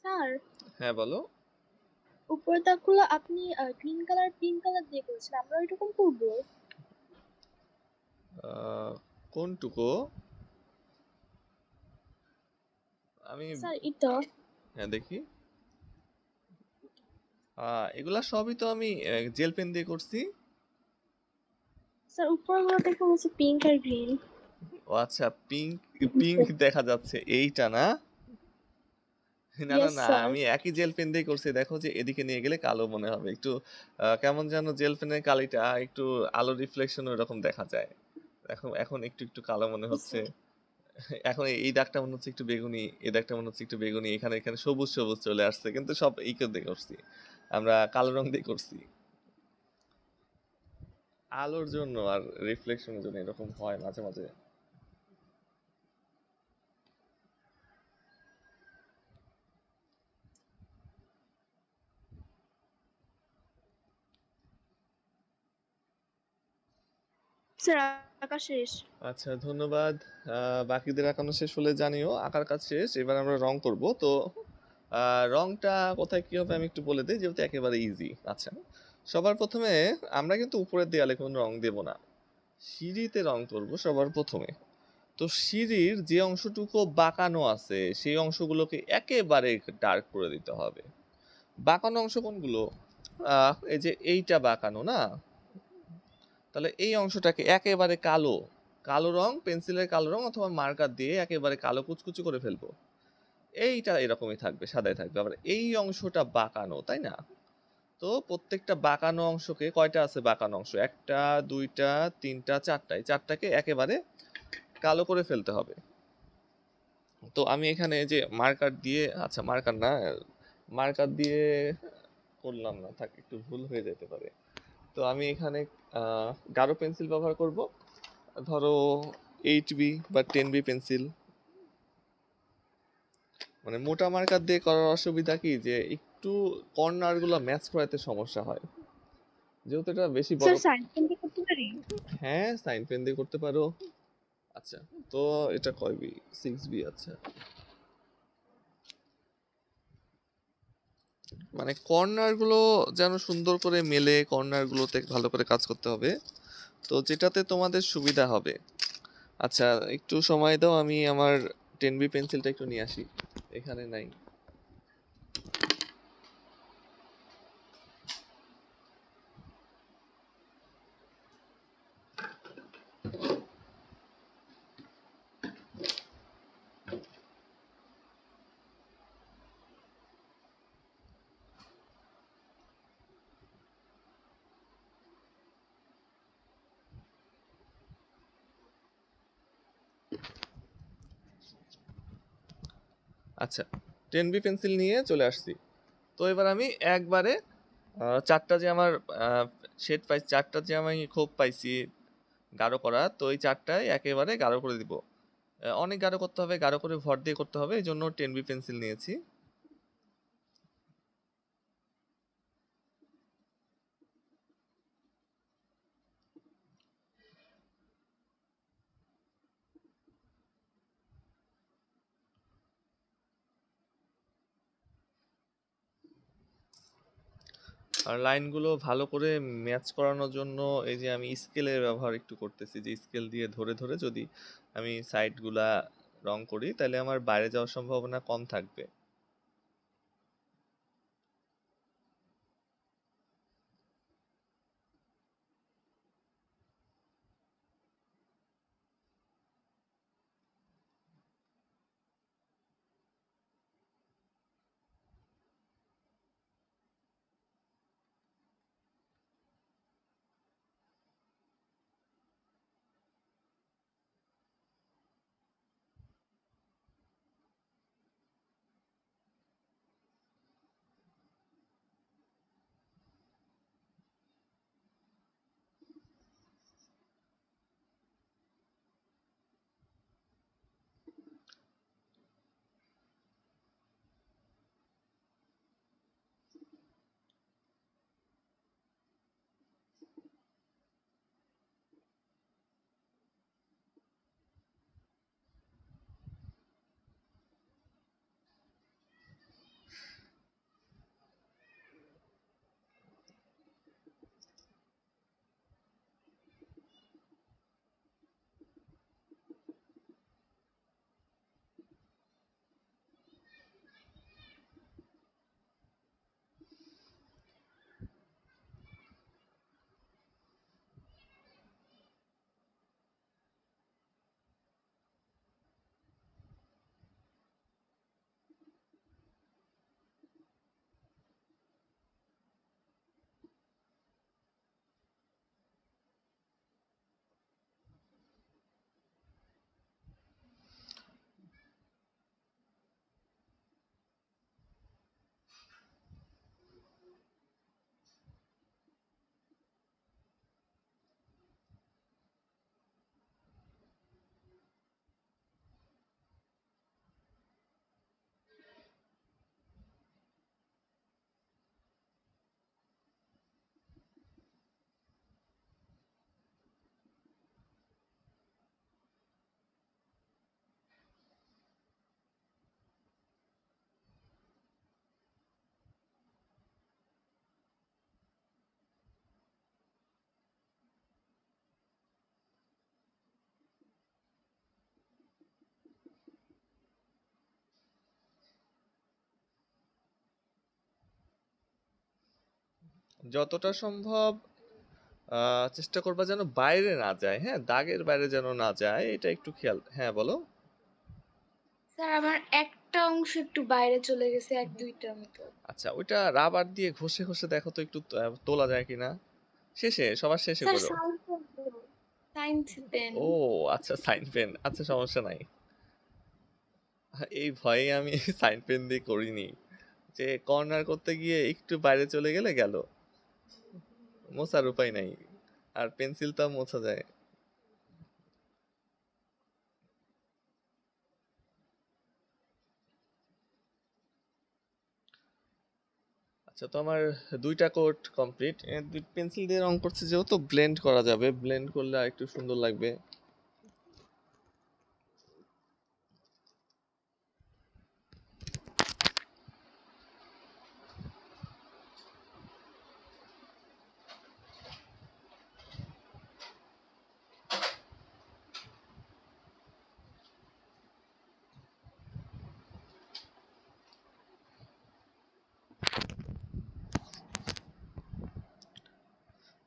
স্যার, হ্যাঁ বলো। উপরের দাগগুলো আপনি গ্রিন কালার পিঙ্ক কালার দিয়ে করেছেন, আমরা ওইরকম করবো? আহ, কোনটুকু? আমি, স্যার এটা। হ্যাঁ দেখি। এগুলা সবই তো আমি জেল পেন দিয়ে করছি। স্যার উপরগুলো দেখে হচ্ছে পিঙ্ক আর গ্রিন। ও আচ্ছা, পিঙ্ক, পিঙ্ক দেখা যাচ্ছে এইটা না? না না ইয়েস না, স্যার। আমি একই জেল পেন দিয়ে করছি। দেখো যে এদিকে নিয়ে গেলে কালো মনে হবে একটু, কেমন যেন জেল পেনের কালিটা একটু আলো রিফ্লেকশন ওইরকম দেখা যায়। এখন এখন একটু একটু কালো মনে হচ্ছে। এখন এই দাগটা মনে হচ্ছে একটু বেগুনি, এই দাগটা মনে হচ্ছে একটু বেগুনি, এখানে এখানে সবুজ সবুজ চলে আসছে, কিন্তু সব এই দিয়ে করছি, আমরা কালো রং দিয়ে করছি। আলোর জন্য আর রিফ্লেকশনের জন্য এরকম হয় মাঝে মাঝে। স্যার আঁকা শেষ। আচ্ছা, ধন্যবাদ। বাকিদের আঁকানো শেষ হলে জানিও। আঁকার কাজ শেষ। এবার আমরা রং করব। তো রংটা কোথায় কি হবে আমি একটু বলে দিই, যেহেতু একেবারে ইজি। আচ্ছা, সবার প্রথমে আমরা কিন্তু উপরের দেয়ালে কোনো রং দেব না, সিঁড়িতে রং করব সবার প্রথমে। তো সিঁড়ির যে অংশটুকু বাঁকানো আছে সেই অংশগুলোকে একেবারে ডার্ক করে দিতে হবে। বাঁকানো অংশ কোনগুলো? এই যে এইটা বাঁকানো না, তাহলে এই অংশটাকে একেবারে কালো, কালো রং, পেন্সিলের কালো রং অথবা মার্কার দিয়ে একেবারে কালো কুচকুচি করে ফেলবো। এইটা এরকমই থাকবে, সাদাই থাকবে। আবার এই অংশটা বাঁকানো, তাই না? তো প্রত্যেকটা বাঁকানো অংশকে, কয়টা আছে বাঁকানো অংশ? একটা, দুইটা, তিনটা, চারটা। এই চারটাকে একেবারে কালো করে ফেলতে হবে। তো আমি এখানে যে মার্কার দিয়ে, আচ্ছা মার্কার না, মার্কার দিয়ে করলাম না, থাক, একটু ভুল হয়ে যেতে পারে। তো আমি এখানে গাঢ় পেন্সিল ব্যবহার করব, ধরো 8B বা 10B পেন্সিল। মানে মোটা মার্কার দিয়ে করার অসুবিধা কি, যে একটু কর্নার গুলো ম্যাচ করাতে সমস্যা হয়, যেহেতু এটা বেশি বড়। স্যার সাইন পেন দিয়ে করতে পারি? হ্যাঁ, সাইন পেন দিয়ে করতে পারো। আচ্ছা, তো এটা কয় বি? 6B। আচ্ছা, মানে কর্নার গুলো যেন সুন্দর করে মেলে, কর্নার গুলোতে ভালো করে কাজ করতে হবে, তো যেটাতে তোমাদের সুবিধা হবে। আচ্ছা, একটু সময় দাও, আমি আমার 10B পেন্সিলটা একটু নিয়ে আসি, এখানে নাই। আচ্ছা, 10B পেন্সিল নিয়ে চলে আসছি। তো এবার আমি একবারে চারটা যে আমার শেড পাইছি, চারটা যে আমি খোপ পাইছি গাঢ় করা, তো এই চারটায় একেবারে গাঢ় করে দিব। অনেক গাঢ় করতে হবে, গাঢ় করে ভর দিয়ে করতে হবে, এই জন্য 10B পেন্সিল নিয়েছি। আর লাইনগুলো ভালো করে ম্যাচ করানোর জন্য এই যে আমি স্কেলের ব্যবহার একটু করতেছি, যে স্কেল দিয়ে ধরে ধরে যদি আমি সাইডগুলা রং করি, তাহলে আমার বাইরে যাওয়ার সম্ভাবনা কম থাকবে। যতটা সম্ভব চেষ্টা করবা যেন বাইরে না যায়, হ্যাঁ, দাগের বাইরে যেন না যায়, এটা একটু খেয়াল। হ্যাঁ বলো। স্যার আমার একটা অংশ একটু বাইরে চলে গেছে, এক দুইটা মতো। আচ্ছা, ওইটা রাবার দিয়ে ঘষে ঘষে দেখো তো একটু তোলা যায় কিনা। শেষে, সবার শেষে স্যার করো। সাইন পেন তো, সাইন্স পেন। ও আচ্ছা, সাইন পেন, আচ্ছা সমস্যা নাই। এই ভয়ে আমি সাইন পেন দিয়ে করিনি, যে কর্নার করতে গিয়ে একটু বাইরে চলে গেলে গেল, মোছার উপায় নাই, আর পেন্সিল তো মোছা যায়। আচ্ছা, তো আমার দুইটা কোট কমপ্লিট। দুই পেন্সিল দিয়ে রং করছে যেহেতু ব্লেন্ড করা যাবে, ব্লেন্ড করলে আর একটু সুন্দর লাগবে।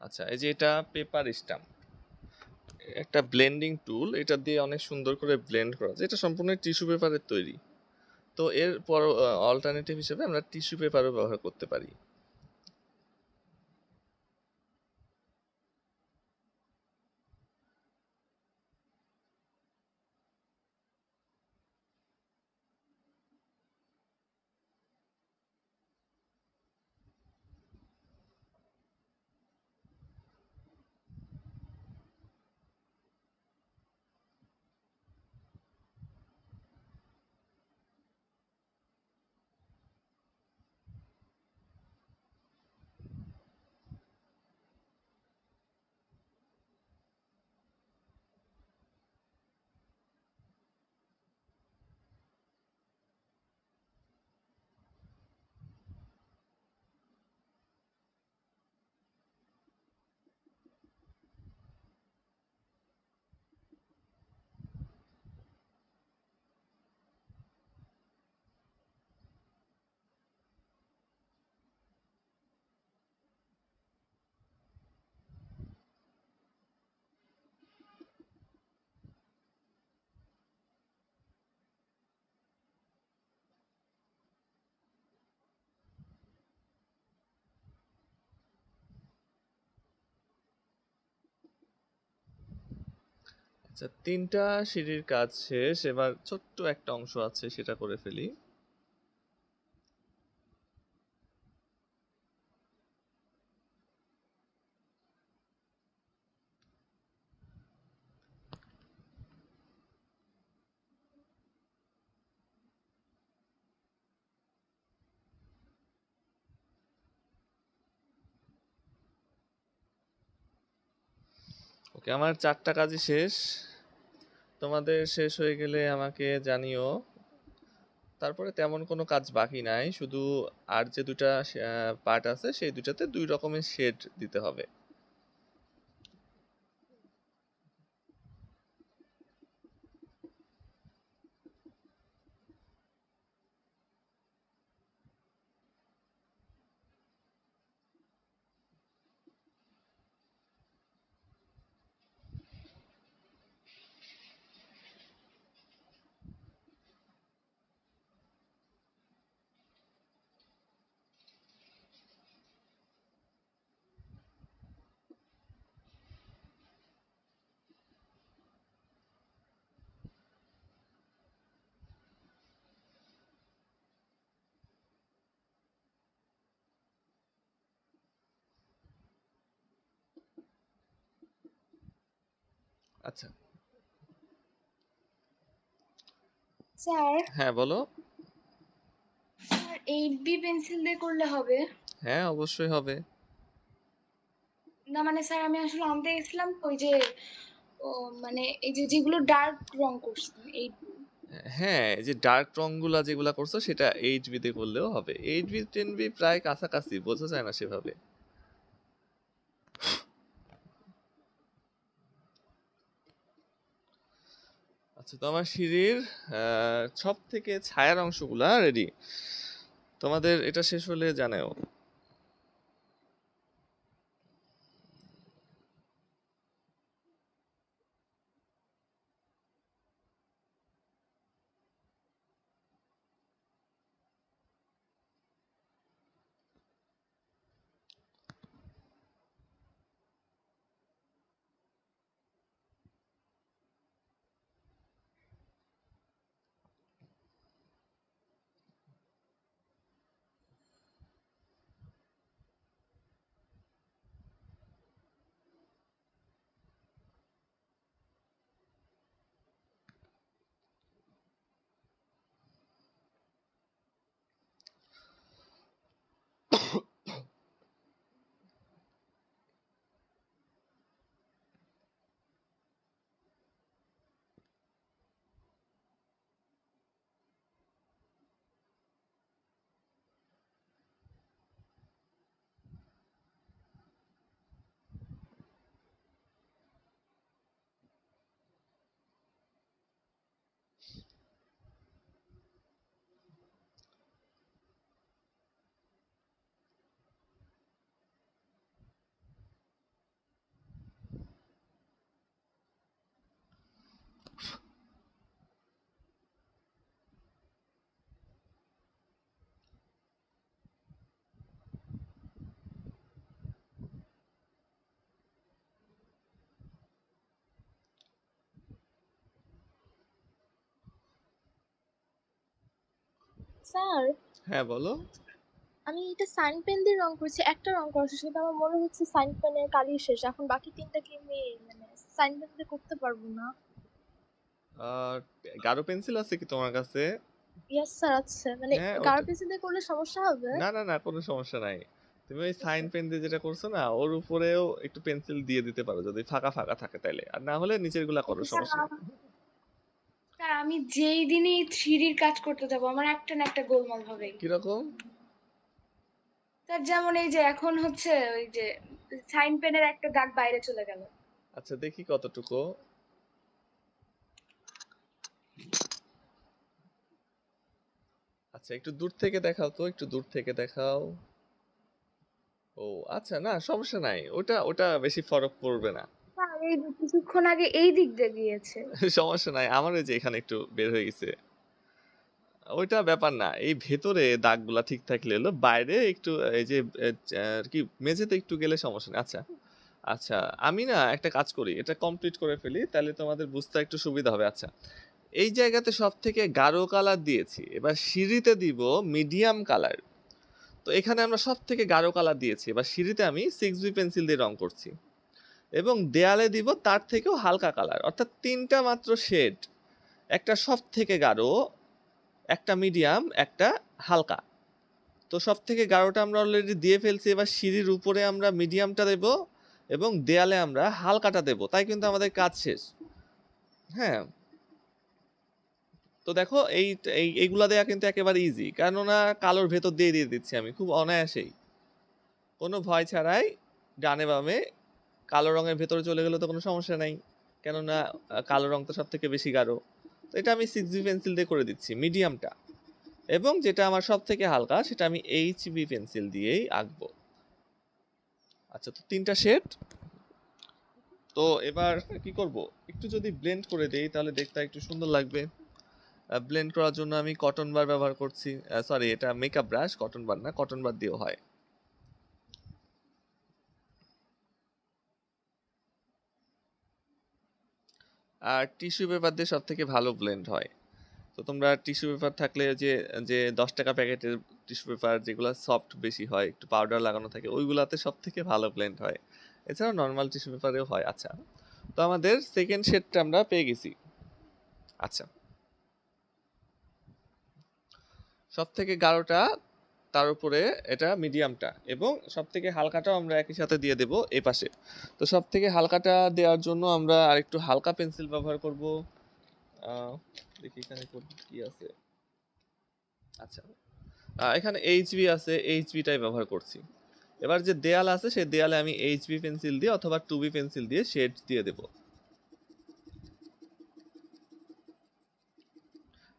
আচ্ছা, এই যে এটা পেপার স্টাম্প, একটা ব্লেন্ডিং টুল, এটা দিয়ে অনেক সুন্দর করে ব্লেন্ড করা যায়। এটা সম্পূর্ণ টিস্যু পেপারের তৈরি। তো এর পর অল্টারনেটিভ হিসেবে আমরা টিস্যু পেপারও ব্যবহার করতে পারি। আচ্ছা, তিনটা সিঁড়ির কাজ শেষ, এবার ছোট্ট একটা অংশ আছে, সেটা করে ফেলি। ওকে, আমার চারটা কাজই শেষ। তোমাদের শেষ হয়ে গেলে আমাকে জানিও। তারপরে তেমন কোনো কাজ বাকি নাই, শুধু আর যে দুটা পার্ট আছে সেই দুটাতে দুই রকমের শেড দিতে হবে। আচ্ছা। স্যার, হ্যাঁ বলো। স্যার 8B পেন্সিল দিয়ে করলে হবে? হ্যাঁ, অবশ্যই হবে। না মানে স্যার আমি আসলে আনতে গেছিলাম তো, ওই যে ও মানে এই যে যেগুলো ডার্ক রং করছেন 8B। হ্যাঁ, এই যে ডার্ক রংগুলা যেগুলা করছো সেটা 8B তে করলেও হবে। 8B 10B প্রায় কাছাকাছি, বোঝা যায় না সেভাবে। আচ্ছা, তো আমার সিঁড়ির সব থেকে ছায়ার অংশগুলা রেডি। তোমাদের এটা শেষ হলে জানাও। স্যার, হ্যাঁ বলো। আমি এটা সাইন পেন দিয়ে রং করছি, একটা রং করা শেষ, কিন্তু আমার মনে হচ্ছে সাইন পেনের কালি শেষ। এখন বাকি 3টা কি আমি মানে সাইন পেন দিয়ে করতে পারবো না? আর গাঢ় পেন্সিল আছে কি তোমার কাছে? ইয়েস স্যার, আছে। মানে হ্যাঁ গাঢ় ওটা, পেন্সিল দিয়ে করলে সমস্যা হবে? না না না, কোনো সমস্যা নাই। তুমি ওই ওকে সাইন স্যার। পেন দিয়ে যেটা করছো না, ওর উপরেও একটু পেন্সিল দিয়ে দিতে পারো যদি ফাঁকা ফাঁকা থাকে তাইলে, আর না হলে নিচের গুলা করো, ওকে স্যার। সমস্যা নেই। স্যার আমি যেই দিনই 3Dর কাজ করতে যাব আমার একটা না একটা গোলমাল হবেই। কিরকম? স্যার যেমন এই যে এখন হচ্ছে ওই যে সাইন পেনের একটা দাগ বাইরে চলে গেল। আচ্ছা দেখি কতটুকু। আচ্ছা একটু দূর থেকে দেখাও তো, একটু দূর থেকে দেখাও। ও আচ্ছা, না সমস্যা নাই, ওটা ওটা বেশি ফরক পড়বে না। স্যার এই কিছুক্ষণ আগে এই দিক দিয়ে গিয়েছে। সমস্যা নাই, আমার এই যে এখানে একটু বের হয়ে গেছে, ওইটা ব্যাপার না। এই ভেতরে দাগগুলা ঠিক থাকলে হলো, বাইরে একটু এই যে কি মেঝেতে একটু গেলে সমস্যা নেই। আচ্ছা আচ্ছা, আমি না একটা কাজ করি, এটা কমপ্লিট করে ফেলি, তাহলে তোমাদের বুঝতে একটু সুবিধা হবে। আচ্ছা, এই জায়গাতে সব থেকে গাঢ় কালার দিয়েছি, এবার সিঁড়িতে দিব মিডিয়াম কালার। তো এখানে আমরা সব থেকে গাঢ় কালার দিয়েছি, এবার সিঁড়িতে আমি 6B পেন্সিল দিয়ে রং করছি, এবং দেয়ালে দিব তার থেকেও হালকা কালার, অর্থাৎ 3টা মাত্র শেড, একটা সব থেকে গাঢ়, একটা মিডিয়াম, একটা হালকা। তো সব থেকে গাঢ়টা আমরা অলরেডি দিয়ে ফেলছি, এবার সিঁড়ির উপরে আমরা মিডিয়ামটা দেব এবং দেয়ালে আমরা হালকাটা দেব, তাই কিন্তু আমাদের কাজ শেষ। হ্যাঁ, তো দেখো এইগুলা দেয়া কিন্তু একেবারে ইজি, কেননা কালোর ভেতর দিয়ে দিয়ে দিচ্ছি আমি খুব অনায়াসেই, কোনো ভয় ছাড়াই। ডানে বামে কালো রঙের ভেতরে চলে গেলে তো কোনো সমস্যা নাই, কেননা কালো রং তো সব থেকে বেশি গাঢ়। তো এটা আমি 6B পেন্সিল দিয়ে করে দিচ্ছি মিডিয়ামটা, এবং যেটা আমার সব থেকে হালকা সেটা আমি HB পেন্সিল দিয়েই আঁকবো। আচ্ছা, তো 3টা শেড। তো এবার কি করব, একটু যদি ব্লেন্ড করে দেই তাহলে দেখতে একটু সুন্দর লাগবে। ব্লেন্ড করার জন্য আমি কটন বার ব্যবহার করছি, সরি এটা মেকআপ ব্রাশ, কটন বার না, কটন বার দিয়েও হয়। আর টিস্যু পেপার দিয়ে সব থেকে ভালো ব্লেন্ড হয়। তো তোমরা টিস্যু পেপার থাকলে যে যে 10 টাকা প্যাকেটের টিস্যু পেপার যেগুলো সফট বেশি হয়, একটু পাউডার লাগানো থাকে, ওইগুলাতে সব থেকে ভালো ব্লেন্ড হয়। এছাড়াও নর্মাল টিস্যু পেপারেও হয়। আচ্ছা, তো আমাদের সেকেন্ড শেডটা আমরা পেয়ে গেছি। আচ্ছা, সব থেকে গাঢ়টা, তার উপরে এটা মিডিয়ামটা, এবং সব থেকে হালকাটাও আমরা একই সাথে দিয়ে দেব এই পাশে। তো সব থেকে হালকাটা দেওয়ার জন্য আমরা আরেকটু হালকা পেন্সিল ব্যবহার করব। দেখি এখানে কি আছে। আচ্ছা, এখানে HB আছে, HB-টাই ব্যবহার করছি। এবার যে দেয়াল আছে সেই দেয়ালে আমি HB পেন্সিল দিয়ে অথবা 2B পেন্সিল দিয়ে শেড দিয়ে দেব।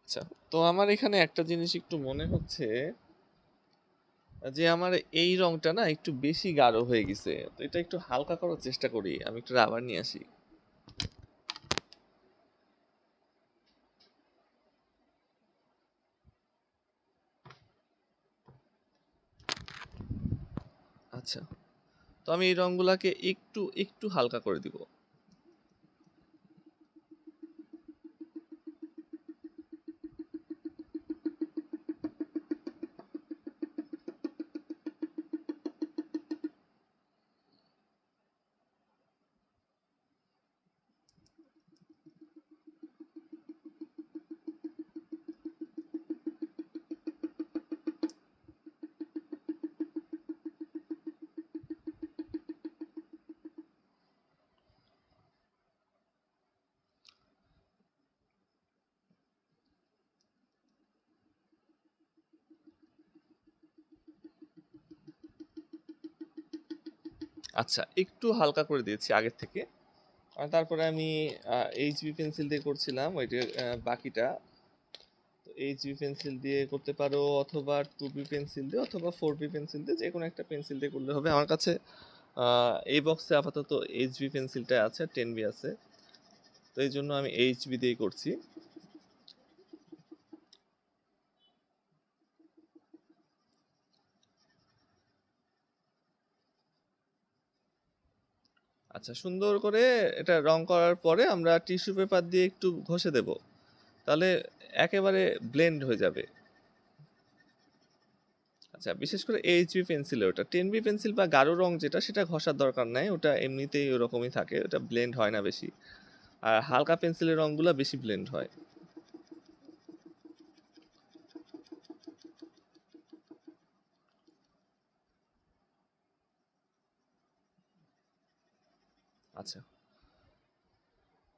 আচ্ছা, তো আমার এখানে একটা জিনিস একটু মনে হচ্ছে যে আমার এই রংটা না একটু বেশি গাঢ় হয়ে গেছে, তো এটা একটু হালকা করার চেষ্টা করি, আমি একটু রাবার নিয়ে আসি। আচ্ছা, তো আমি এই রংগুলাকে একটু একটু হালকা করে দিব। আচ্ছা, একটু হালকা করে দিয়েছি আগের থেকে। আর তারপরে আমি HB পেন্সিল দিয়ে করছিলাম ওইটা, বাকিটা তো HB পেন্সিল দিয়ে করতে পারো, অথবা 2B পেন্সিল দিয়ে, অথবা 4B পেন্সিল দিয়ে, যে কোনো একটা পেন্সিল দিয়ে করলে হবে। আমার কাছে এই বক্সে আপাতত HB পেন্সিলটা আছে, 10B আছে, তো এই জন্য আমি HB দিয়ে করছি। আচ্ছা, সুন্দর করে এটা রং করার পরে আমরা টিস্যু পেপার দিয়ে একটু ঘষে দেব, তাহলে একেবারে ব্লেন্ড হয়ে যাবে। আচ্ছা, বিশেষ করে এইচবি পেন্সিলের ওটা 10B পেন্সিল বা গাঢ় রং যেটা সেটা ঘষার দরকার নাই, ওটা এমনিতেই ওরকমই থাকে, ওটা ব্লেন্ড হয় না বেশি। আর হালকা পেন্সিলের রংগুলো বেশি ব্লেন্ড হয়। আচ্ছা,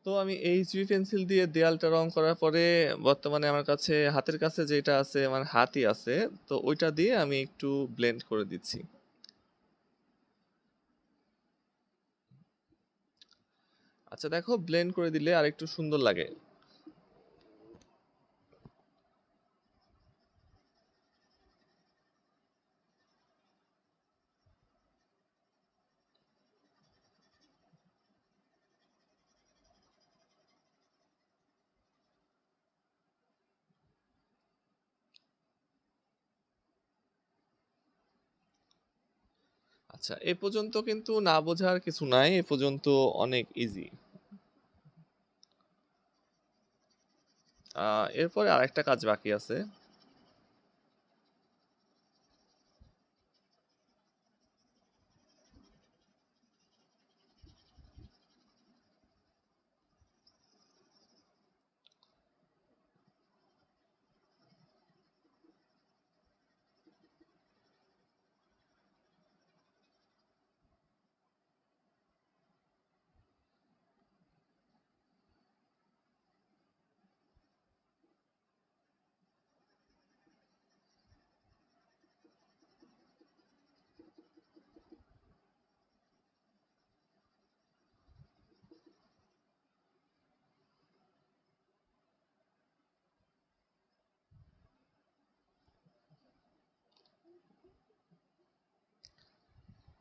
তো আমি এইচবি পেন্সিল দিয়ে দেয়ালটা রং করার পরে বর্তমানে আমার কাছে হাতের কাছে যেটা আছে, আমার হাতই আছে, তো ওইটা দিয়ে আমি একটু ব্লেন্ড করে দিচ্ছি। আচ্ছা দেখো, ব্লেন্ড করে দিলে আর একটু সুন্দর লাগে। আচ্ছা, এ পর্যন্ত কিন্তু না বোঝার কিছু নাই, এ পর্যন্ত অনেক ইজি। এরপরে আরেকটা কাজ বাকি আছে।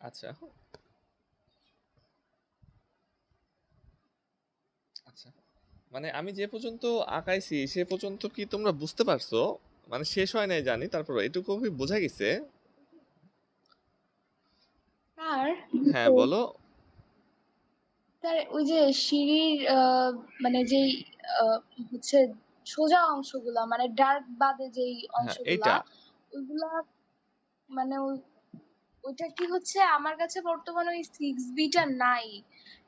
আচ্ছা আচ্ছা, মানে আমি যে পর্যন্ত আঁকাইছি সে পর্যন্ত কি তোমরা বুঝতে পারছো? মানে শেষ হয় নাই জানি, তারপর এটুকু কি বোঝা গেছে? আর হ্যাঁ বলো। তার ওই যে সিঁড়ির মানে যেই আহ, হচ্ছে সোজা অংশগুলা মানে ডার্ক বাদে যেই হ্যাঁ অংশগুলা, এইটা। ওইগুলা মানে ওইটা কি হচ্ছে আমার কাছে বর্তমানে ওই 6B টা নাই,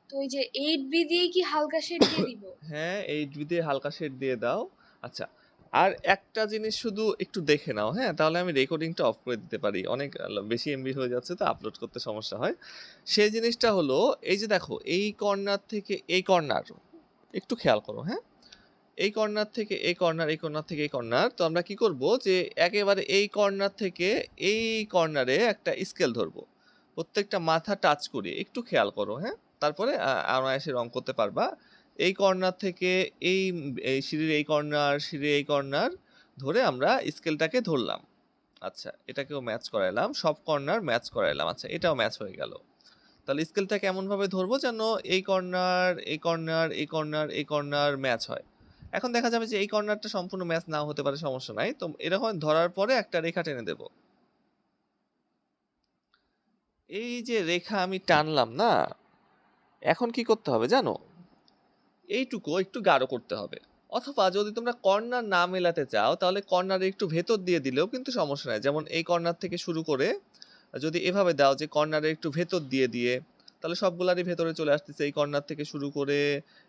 তো ওই যে 8B দিয়ে কি হালকা শেড দিয়ে দিব? হ্যাঁ, এই দিয়ে হালকা শেড দিয়ে দাও। আচ্ছা, আর একটা জিনিস শুধু একটু দেখে নাও, হ্যাঁ, তাহলে আমি রেকর্ডিংটা অফ করে দিতে পারি, অনেক বেশি এমবি হয়ে যাচ্ছে তো আপলোড করতে সমস্যা হয়। সেই জিনিসটা হলো, এই যে দেখো, এই কর্নার থেকে এই কর্নার একটু খেয়াল করো, হ্যাঁ, এই কর্নার থেকে এই কর্নার, এই কর্নার থেকে এই কর্নার, তো আমরা কি করব যে একেবারে এই কর্নার থেকে এই কর্নারে একটা স্কেল ধরবো, প্রত্যেকটা মাথা টাচ করি, একটু খেয়াল করো, হ্যাঁ, তারপরে অনায়াসে রং করতে পারবা। এই কর্নার থেকে এই এই সিঁড়ির এই কর্নার, সিঁড়ির এই কর্নার ধরে আমরা স্কেলটাকে ধরলাম। আচ্ছা, এটাকেও ম্যাচ করাইলাম, সব কর্নার ম্যাচ করাইলাম। আচ্ছা, এটাও ম্যাচ হয়ে গেল। তাহলে স্কেলটা কেমন ভাবে ধরবো যেন এই কর্নার, এই কর্নার, এই কর্নার, এই কর্নার ম্যাচ হয়। এখন দেখা যাবে যে এই কর্নারটা সম্পূর্ণ ম্যাচ নাও হতে পারে, সমস্যা নাই, তো এরকম ধরার পরে একটা রেখা টেনে দেব। এই যে রেখা আমি টানলাম না, এখন কি করতে হবে জানো? এইটুকু একটু গাঢ় করতে হবে। অথবা যদি তোমরা কর্নার না মেলাতে চাও তাহলে কর্নারে একটু ভেতর দিয়ে দিলেও কিন্তু সমস্যা নাই। যেমন এই কর্নার থেকে শুরু করে যদি এভাবে দাও যে কর্নারে একটু ভেতর দিয়ে দিয়ে, তাহলে সবগুলারই ভেতরে চলে আসতেছে। এই কর্নার থেকে শুরু করে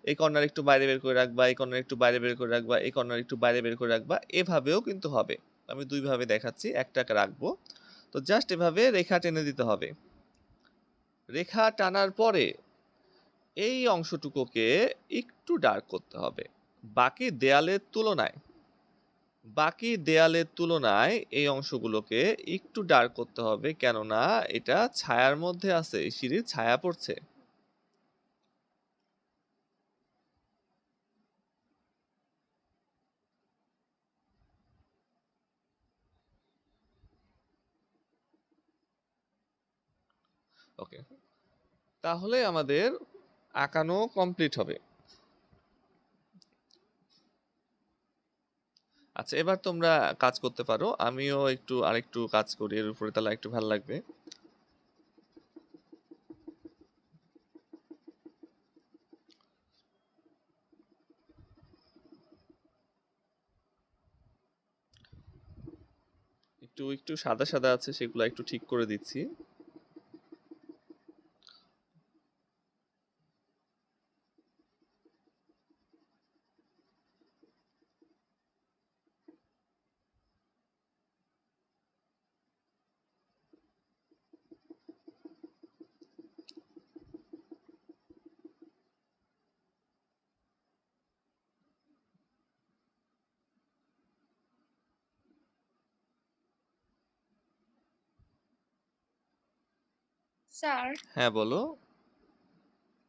এই কর্নার একটু বাইরে বের করে রাখবা, এই কর্নার একটু বাইরে বের করে রাখবা, এই কর্নার একটু বাইরে বের করে রাখবা, এভাবেও কিন্তু হবে। আমি দুইভাবে দেখাচ্ছি, একটাকে রাখবো। তো জাস্ট এভাবে রেখা টেনে দিতে হবে। রেখা টানার পরে এই অংশটুকুকে একটু ডার্ক করতে হবে বাকি দেয়ালের তুলনায়। বাকি দেয়ালের তুলনায় এই অংশগুলোকে একটু ডার্ক করতে হবে, কেননা এটা ছায়ার মধ্যে আছে, সিঁড়ির ছায়া পড়ছে। ওকে, তাহলে আমাদের আঁকানো কমপ্লিট হবে। আচ্ছা, এবার তোমরা কাজ করতে পারো, আমিও একটু আরেকটু কাজ করি এর উপরে, তাহলে একটু ভালো লাগবে। একটু একটু একটু সাদা সাদা আছে, সেগুলো একটু ঠিক করে দিচ্ছি। স্যার, হ্যাঁ বলো।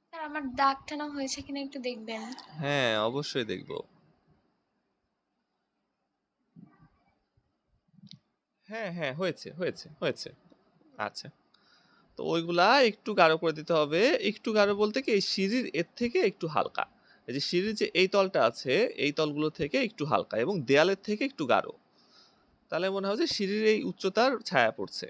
স্যার আমার দাগ টানা হয়েছে কিনা একটু দেখবেন। হ্যাঁ অবশ্যই দেখবো। হ্যাঁ হ্যাঁ, হয়েছে হয়েছে হয়েছে। আচ্ছা, তো ওইগুলা একটু গাঢ় করে দিতে হবে। একটু গাঢ় বলতে কি, এই সিঁড়ির এর থেকে একটু হালকা। এই যে সিঁড়ির যে এই তলটা আছে, এই তলগুলো থেকে একটু হালকা এবং দেয়ালের থেকে একটু গাঢ়। তাহলে মনে হয় যে সিঁড়ির এই উচ্চতার ছায়া পড়ছে।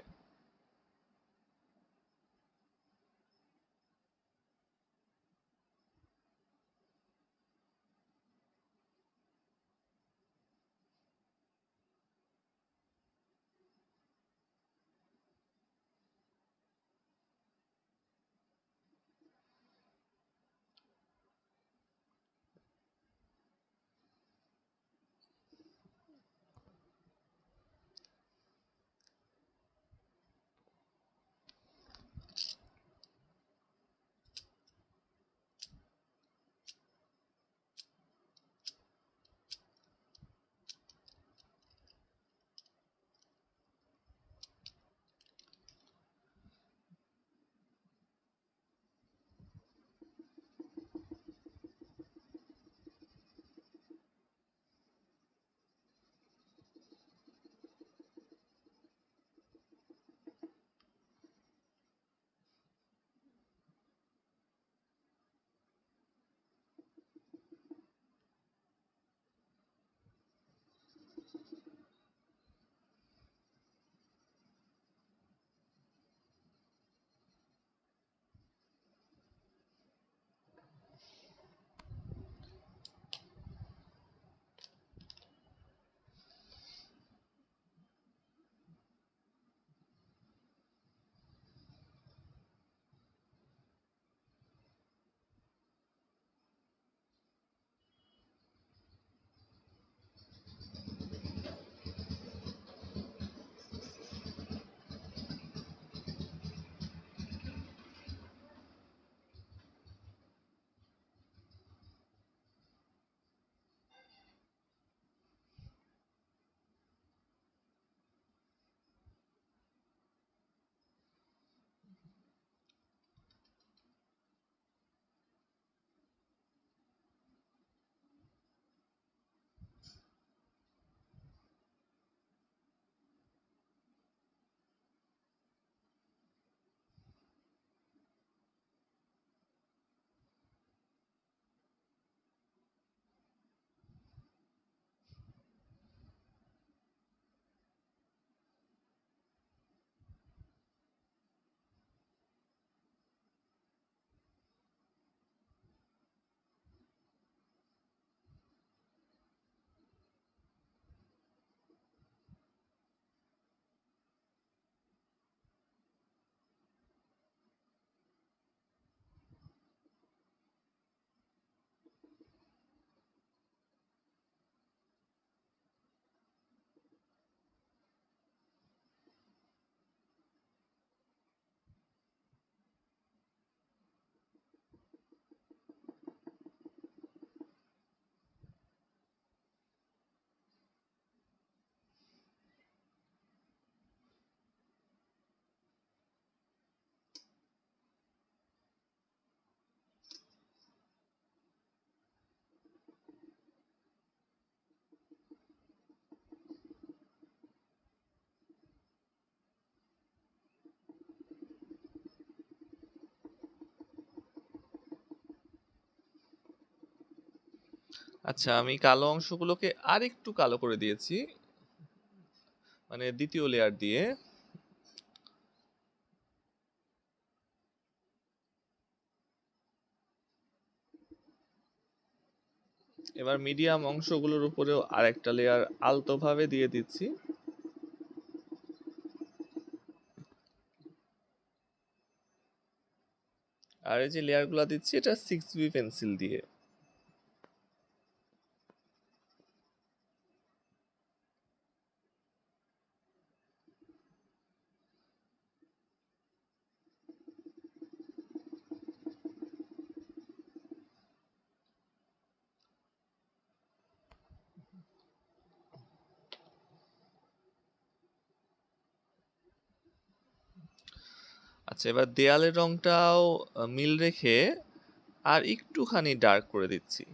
আচ্ছা, আমি কালো অংশগুলোকে আরেকটু কালো করে দিয়েছি, মানে দ্বিতীয় লেয়ার দিয়ে। এবার মিডিয়াম অংশগুলোর উপরেও আরেকটা লেয়ার আলতোভাবে দিয়ে দিচ্ছি। আর এই যে লেয়ার গুলা দিচ্ছি এটা 6B পেন্সিল দিয়ে। আচ্ছা, এবার দেয়ালের রংটাও মিল রেখে আর একটুখানি ডার্ক করে দিচ্ছি।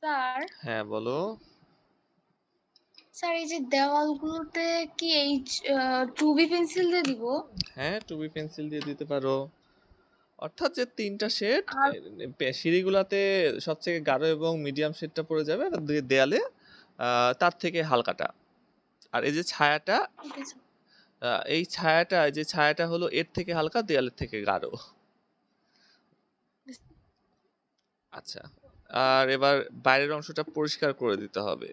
স্যার হ্যাঁ বলো। স্যার এই যে দেওয়ালগুলোতে কি এই 2B পেন্সিল দিয়ে দিব? হ্যাঁ 2B পেন্সিল দিয়ে দিতে পারো। অর্থাৎ যে 3টা শেড আর সিঁড়িগুলাতে সবথেকে গাঢ় এবং মিডিয়াম শেডটা পড়ে যাবে, আর দেয়ালে তার থেকে হালকাটা। আর এই যে ছায়াটা, ঠিক আছে। এই যে ছায়াটা হলো এর থেকে হালকা, দেয়ালের থেকে গাঢ়। আচ্ছা, আর এবার বাইরের অংশটা পরিষ্কার করে দিতে হবে।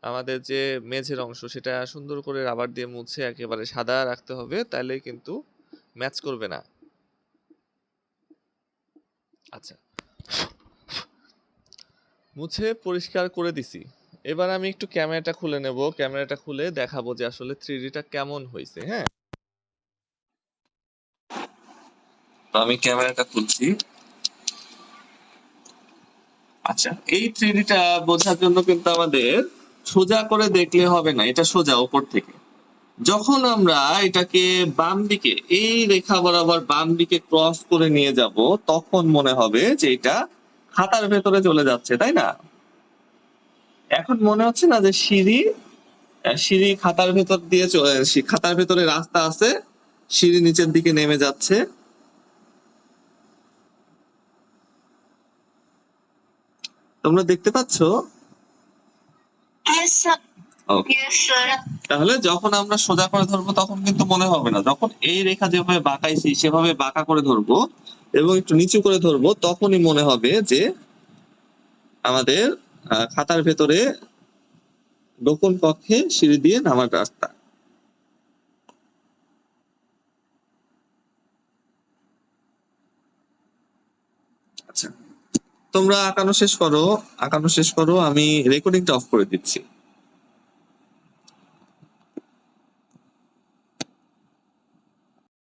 আমাদের যে মেঝের অংশ সেটা সুন্দর করে রাবার দিয়ে মুছে একেবারে সাদা রাখতে হবে, তাইলে কিন্তু ম্যাচ করবে না। আচ্ছা, মুছে পরিষ্কার করে দিছি। এবার আমি একটু ক্যামেরাটা খুলে নেব, ক্যামেরাটা খুলে দেখাবো যে আসলে 3Dটা কেমন হয়েছে। হ্যাঁ, আমি ক্যামেরাটা খুলছি। আচ্ছা, এই 3Dটা বোঝার জন্য কিন্তু আমাদের সোজা করে দেখলে হবে না, এটা সোজা উপর থেকে। যখন আমরা এটাকে বাম দিকে, এই রেখা বরাবর বাম দিকে ক্রস করে নিয়ে যাব, তখন মনে হবে যে এটা খাতার ভেতরে চলে যাচ্ছে, তাই না? এখন মনে হচ্ছে না যে সিঁড়ি খাতার ভেতর দিয়ে খাতার ভেতরে রাস্তা আছে, সিঁড়ি নিচের দিকে নেমে যাচ্ছে। তোমরা দেখতে পাচ্ছো? Okay. তাহলে যখন আমরা সোজা করে ধরবো তখন কিন্তু মনে হবে না, যখন এই রেখা যেভাবে বাঁকাইছি সেভাবে বাঁকা করে ধরবো এবং একটু নিচু করে ধরবো, তখনই মনে হবে যে আমাদের খাতার ভেতরে গোপন কক্ষে সিঁড়ি দিয়ে নামার রাস্তা। আচ্ছা, তোমরা আঁকানো শেষ করো, আমি রেকর্ডিংটা অফ করে দিচ্ছি।